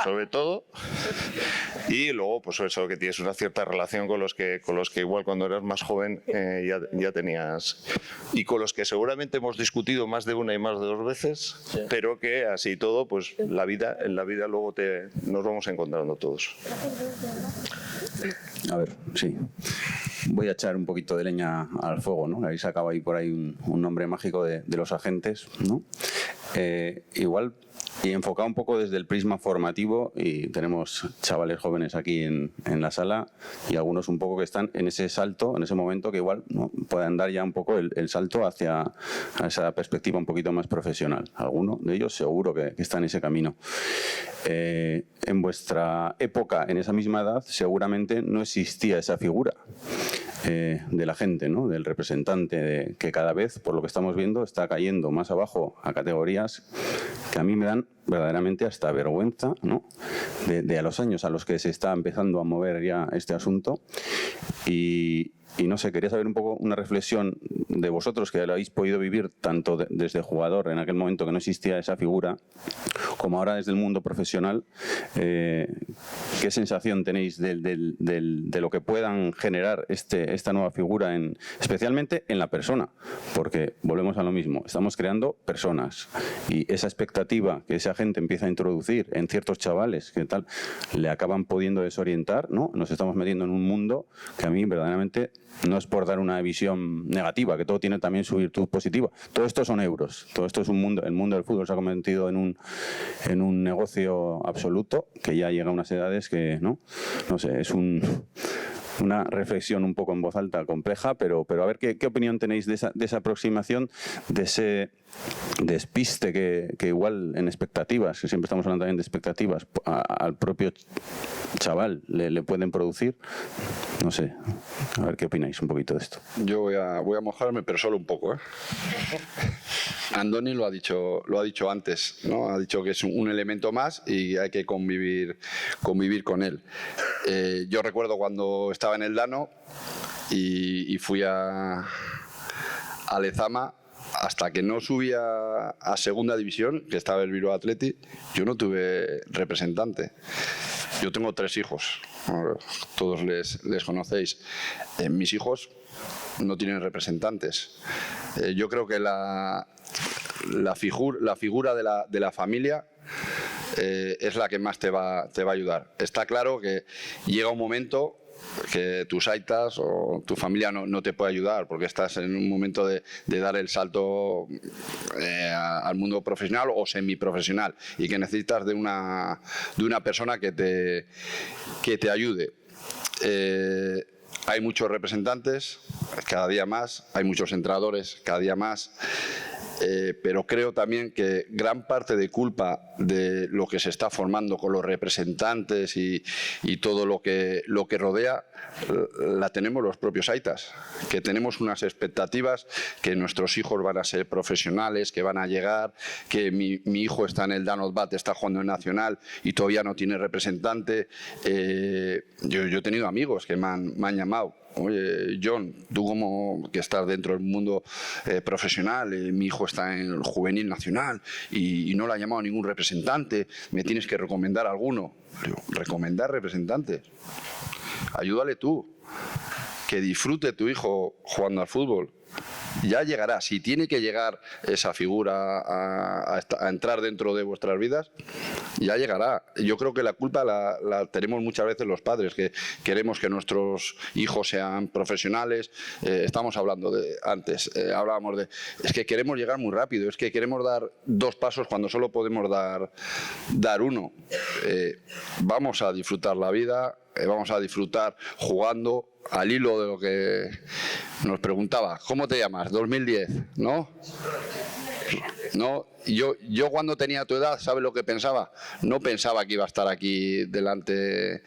sobre todo, y luego pues eso, que tienes una cierta relación con los que igual cuando eras más joven ya tenías, y con los que seguramente hemos discutido más de una y más de dos veces, sí. Pero que así todo, pues en la vida luego nos vamos encontrando todos. A ver, sí. Voy a echar un poquito de leña al fuego, ¿no? Habéis sacado ahí por ahí un nombre mágico de los agentes, ¿no? Igual, y enfocado un poco desde el prisma formativo, y tenemos chavales jóvenes aquí en la sala y algunos un poco que están en ese salto, en ese momento que igual, ¿no?, puedan dar ya un poco el salto hacia esa perspectiva un poquito más profesional. Alguno de ellos seguro que está en ese camino. En vuestra época, en esa misma edad, seguramente no existía esa figura de la gente, ¿no?, del representante, que cada vez, por lo que estamos viendo, está cayendo más abajo a categorías que a mí me dan verdaderamente hasta vergüenza, ¿no?, de a los años a los que se está empezando a mover ya este asunto. Y y no sé, quería saber un poco una reflexión de vosotros que lo habéis podido vivir tanto desde jugador, en aquel momento que no existía esa figura, como ahora desde el mundo profesional. ¿Qué sensación tenéis de lo que puedan generar esta nueva figura, especialmente en la persona? Porque volvemos a lo mismo, estamos creando personas y esa expectativa que esa gente empieza a introducir en ciertos chavales que tal, le acaban pudiendo desorientar, ¿no? Nos estamos metiendo en un mundo que a mí verdaderamente, no es por dar una visión negativa, que todo tiene también su virtud positiva. Todo esto son euros, todo esto es un mundo, el mundo del fútbol se ha convertido en un negocio absoluto que ya llega a unas edades que, no sé, es una reflexión un poco en voz alta compleja, pero a ver qué opinión tenéis de esa aproximación, de ese despiste que igual en expectativas, que siempre estamos hablando también de expectativas, al propio chaval le pueden producir. No sé, a ver qué opináis un poquito de esto. Yo voy a mojarme, pero solo un poco, ¿eh? Andoni lo ha dicho antes, ¿no? Ha dicho que es un elemento más y hay que convivir con él. Yo recuerdo cuando estaba en el Dano y fui a Lezama, hasta que no subí a segunda división, que estaba el Bilbao Athletic, yo no tuve representante. Yo tengo 3 hijos, todos les conocéis. Mis hijos no tienen representantes. Yo creo que la figura de la familia es la que más te va a ayudar. Está claro que llega un momento que tus aitas o tu familia no te puede ayudar porque estás en un momento de dar el salto al mundo profesional o semiprofesional y que necesitas de una persona que te ayude. Hay muchos representantes, cada día más, hay muchos entrenadores, cada día más. Pero creo también que gran parte de culpa de lo que se está formando con los representantes y todo lo que rodea la tenemos los propios aitas, que tenemos unas expectativas que nuestros hijos van a ser profesionales, que van a llegar, que mi hijo está en el Danot Bat, está jugando en Nacional y todavía no tiene representante. Yo he tenido amigos que me han llamado. Oye, John, tú como que estás dentro del mundo profesional, mi hijo está en el juvenil nacional y no le ha llamado ningún representante, me tienes que recomendar alguno. Digo, ¿recomendar representantes? Ayúdale tú, que disfrute tu hijo jugando al fútbol. Ya llegará, si tiene que llegar esa figura a entrar dentro de vuestras vidas, ya llegará. Yo creo que la culpa la tenemos muchas veces los padres, que queremos que nuestros hijos sean profesionales. Estamos hablando antes, hablábamos es que queremos llegar muy rápido, es que queremos dar 2 pasos cuando solo podemos dar 1. Vamos a disfrutar la vida, vamos a disfrutar jugando. Al hilo de lo que nos preguntaba, ¿cómo te llamas? 2010, ¿no? No, yo cuando tenía tu edad, ¿sabes lo que pensaba? No pensaba que iba a estar aquí delante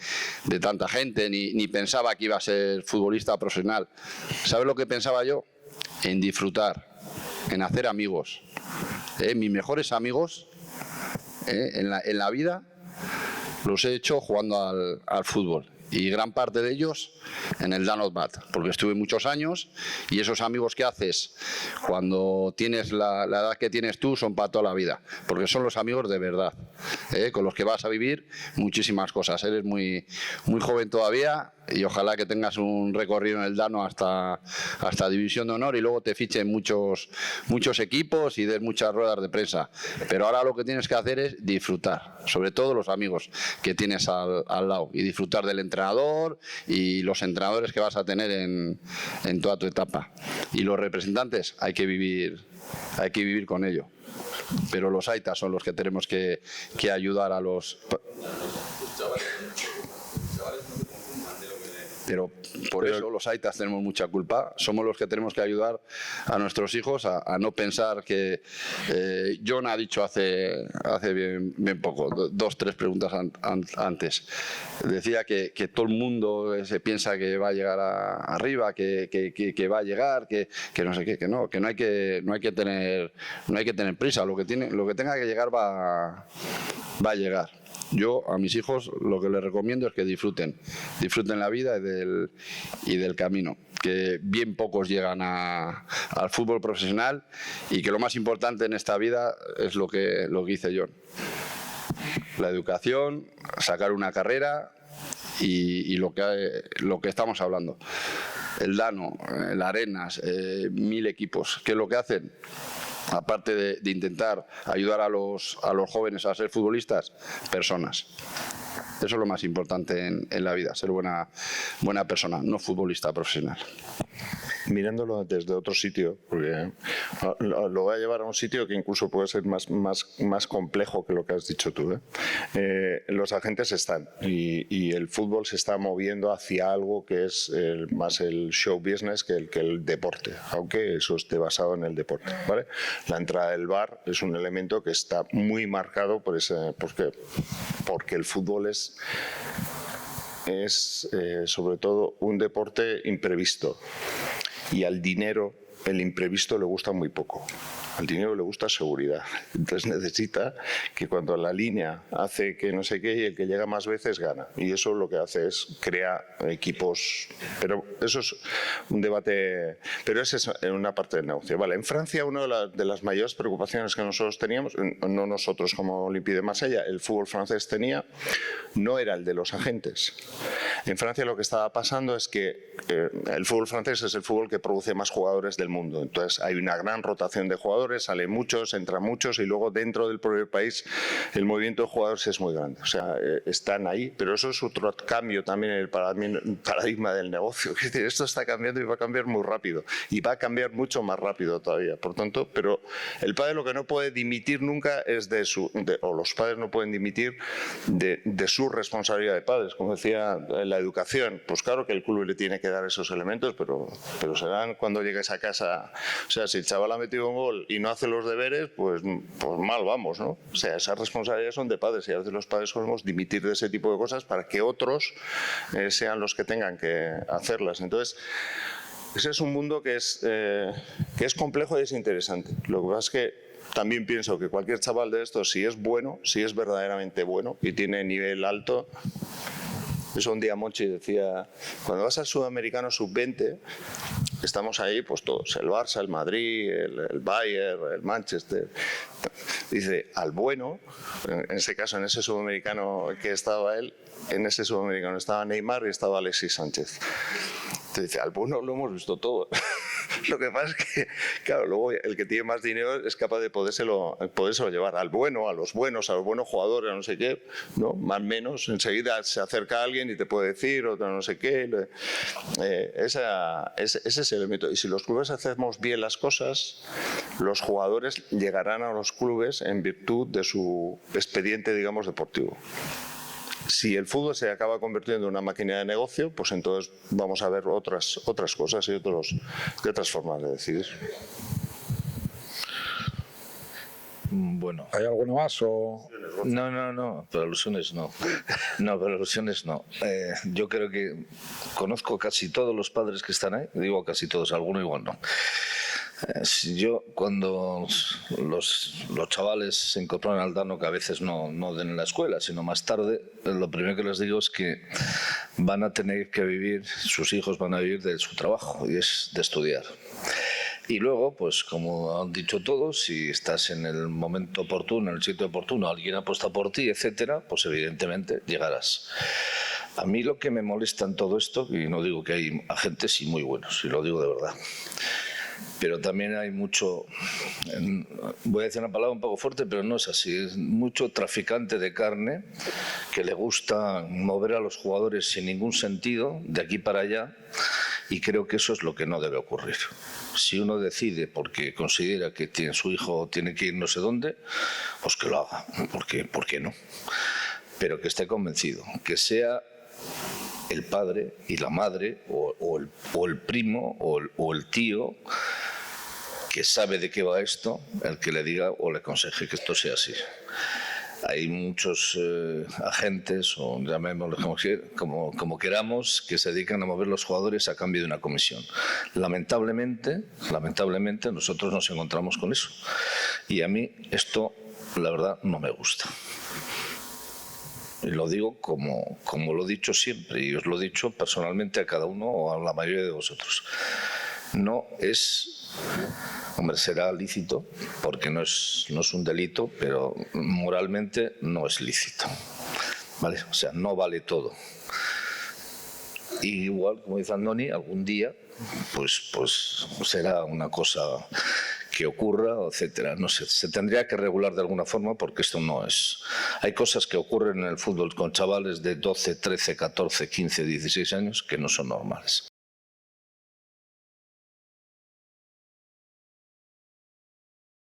de tanta gente, ni pensaba que iba a ser futbolista profesional. ¿Sabes lo que pensaba yo? En disfrutar, en hacer amigos. Mis mejores amigos en la vida los he hecho jugando al fútbol. Y gran parte de ellos en el Danot Bat, porque estuve muchos años y esos amigos que haces cuando tienes la edad que tienes tú son para toda la vida, porque son los amigos de verdad, con los que vas a vivir muchísimas cosas. Eres muy joven todavía y ojalá que tengas un recorrido en el Dano hasta División de Honor y luego te fichen muchos equipos y des muchas ruedas de prensa. Pero ahora lo que tienes que hacer es disfrutar, sobre todo los amigos que tienes al lado, y disfrutar del entrenador y los entrenadores que vas a tener en toda tu etapa. Y los representantes hay que vivir con ello. Pero los aitas son los que tenemos que ayudar a los... Pero por eso los aitas tenemos mucha culpa. Somos los que tenemos que ayudar a nuestros hijos a no pensar que... John ha dicho hace bien poco, 2-3 preguntas antes. Decía que todo el mundo se piensa que va a llegar arriba, que va a llegar, que no sé qué, que no hay que tener prisa. Lo que tenga que llegar va a llegar. Yo a mis hijos lo que les recomiendo es que disfruten la vida y del camino, que bien pocos llegan al fútbol profesional y que lo más importante en esta vida es lo que dice John. La educación, sacar una carrera y lo que estamos hablando. El Dano, el Arenas, 1000 equipos, ¿qué es lo que hacen? Aparte de intentar ayudar a los jóvenes a ser futbolistas, personas. Eso es lo más importante en la vida, ser buena persona, no futbolista profesional. Mirándolo desde otro sitio, porque lo voy a llevar a un sitio que incluso puede ser más complejo que lo que has dicho tú. Los agentes están y el fútbol se está moviendo hacia algo que es más el show business que el deporte, aunque eso esté basado en el deporte, ¿vale? La entrada del VAR es un elemento que está muy marcado porque el fútbol es sobre todo un deporte imprevisto y al dinero el imprevisto le gusta muy poco. Al dinero le gusta seguridad. Entonces necesita que cuando la línea hace que no sé qué y el que llega más veces gana. Y eso lo que hace es crear equipos. Pero eso es un debate. Pero esa es una parte del negocio. Vale, en Francia una de las mayores preocupaciones que nosotros teníamos, no nosotros como Olympique de Marsella, el fútbol francés tenía, no era el de los agentes. En Francia lo que estaba pasando es que el fútbol francés es el fútbol que produce más jugadores del mundo. Entonces hay una gran rotación de jugadores, salen muchos, entran muchos y luego dentro del propio país el movimiento de jugadores es muy grande. O sea, están ahí, pero eso es otro cambio también en el paradigma del negocio. Es decir, esto está cambiando y va a cambiar muy rápido y va a cambiar mucho más rápido todavía. Por tanto, pero el padre lo que no puede dimitir nunca es o los padres no pueden dimitir de su responsabilidad de padres. Como decía, la educación, pues claro que el club le tiene que dar esos elementos, pero serán cuando llegues a casa. O sea, si el chaval ha metido un gol y no hace los deberes, pues mal vamos, ¿no? O sea, esas responsabilidades son de padres y a veces los padres podemos dimitir de ese tipo de cosas para que otros sean los que tengan que hacerlas. Entonces, ese es un mundo que es complejo y es interesante. Lo que pasa es que también pienso que cualquier chaval de estos, si es bueno, si es verdaderamente bueno y tiene nivel alto. Eso un día Monchi decía, cuando vas al Sudamericano Sub-20, estamos ahí pues todos, el Barça, el Madrid, el Bayern, el Manchester. Dice, al bueno, en ese caso, en ese Sudamericano que estaba él, en ese Sudamericano estaba Neymar y estaba Alexis Sánchez. Entonces dice, al bueno lo hemos visto todo. Lo que pasa es que, claro, luego el que tiene más dinero es capaz de podérselo llevar al bueno, a los buenos jugadores, a no sé qué, ¿no? Más o menos, enseguida se acerca a alguien y te puede decir otro no sé qué. Ese es el elemento. Y si los clubes hacemos bien las cosas, los jugadores llegarán a los clubes en virtud de su expediente, digamos, deportivo. Si el fútbol se acaba convirtiendo en una máquina de negocio, pues entonces vamos a ver otras cosas y otras formas de decidir. Bueno. ¿Hay alguno más o...? No, pero alusiones no. No, pero alusiones no. Yo creo que conozco casi todos los padres que están ahí, digo casi todos, alguno igual no. Yo, cuando los chavales se incorporan al Dano, que a veces no den en la escuela, sino más tarde, lo primero que les digo es que van a tener que vivir, sus hijos van a vivir de su trabajo, y es de estudiar. Y luego, pues como han dicho todos, si estás en el momento oportuno, en el sitio oportuno, alguien apuesta por ti, etcétera, pues evidentemente llegarás. A mí lo que me molesta en todo esto, y no digo que hay agentes y muy buenos, y lo digo de verdad, pero también hay mucho, voy a decir una palabra un poco fuerte, pero no es así, es mucho traficante de carne que le gusta mover a los jugadores sin ningún sentido, de aquí para allá, y creo que eso es lo que no debe ocurrir. Si uno decide porque considera que su hijo tiene que ir no sé dónde, pues que lo haga, ¿por qué no? Pero que esté convencido, que sea el padre y la madre o el primo o el tío que sabe de qué va esto, el que le diga o le aconseje que esto sea así. Hay muchos agentes, o llamémoslo como queramos, que se dedican a mover los jugadores a cambio de una comisión. Lamentablemente, nosotros nos encontramos con eso. Y a mí esto, la verdad, no me gusta. y lo digo como lo he dicho siempre, y os lo he dicho personalmente a cada uno o a la mayoría de vosotros. No es, hombre, será lícito, porque no es un delito, pero moralmente no es lícito, ¿vale? O sea, no vale todo. Y igual, como dice Andoni, algún día pues será una cosa que ocurra, etcétera. No sé, se tendría que regular de alguna forma porque esto no es... Hay cosas que ocurren en el fútbol con chavales de 12, 13, 14, 15, 16 años que no son normales.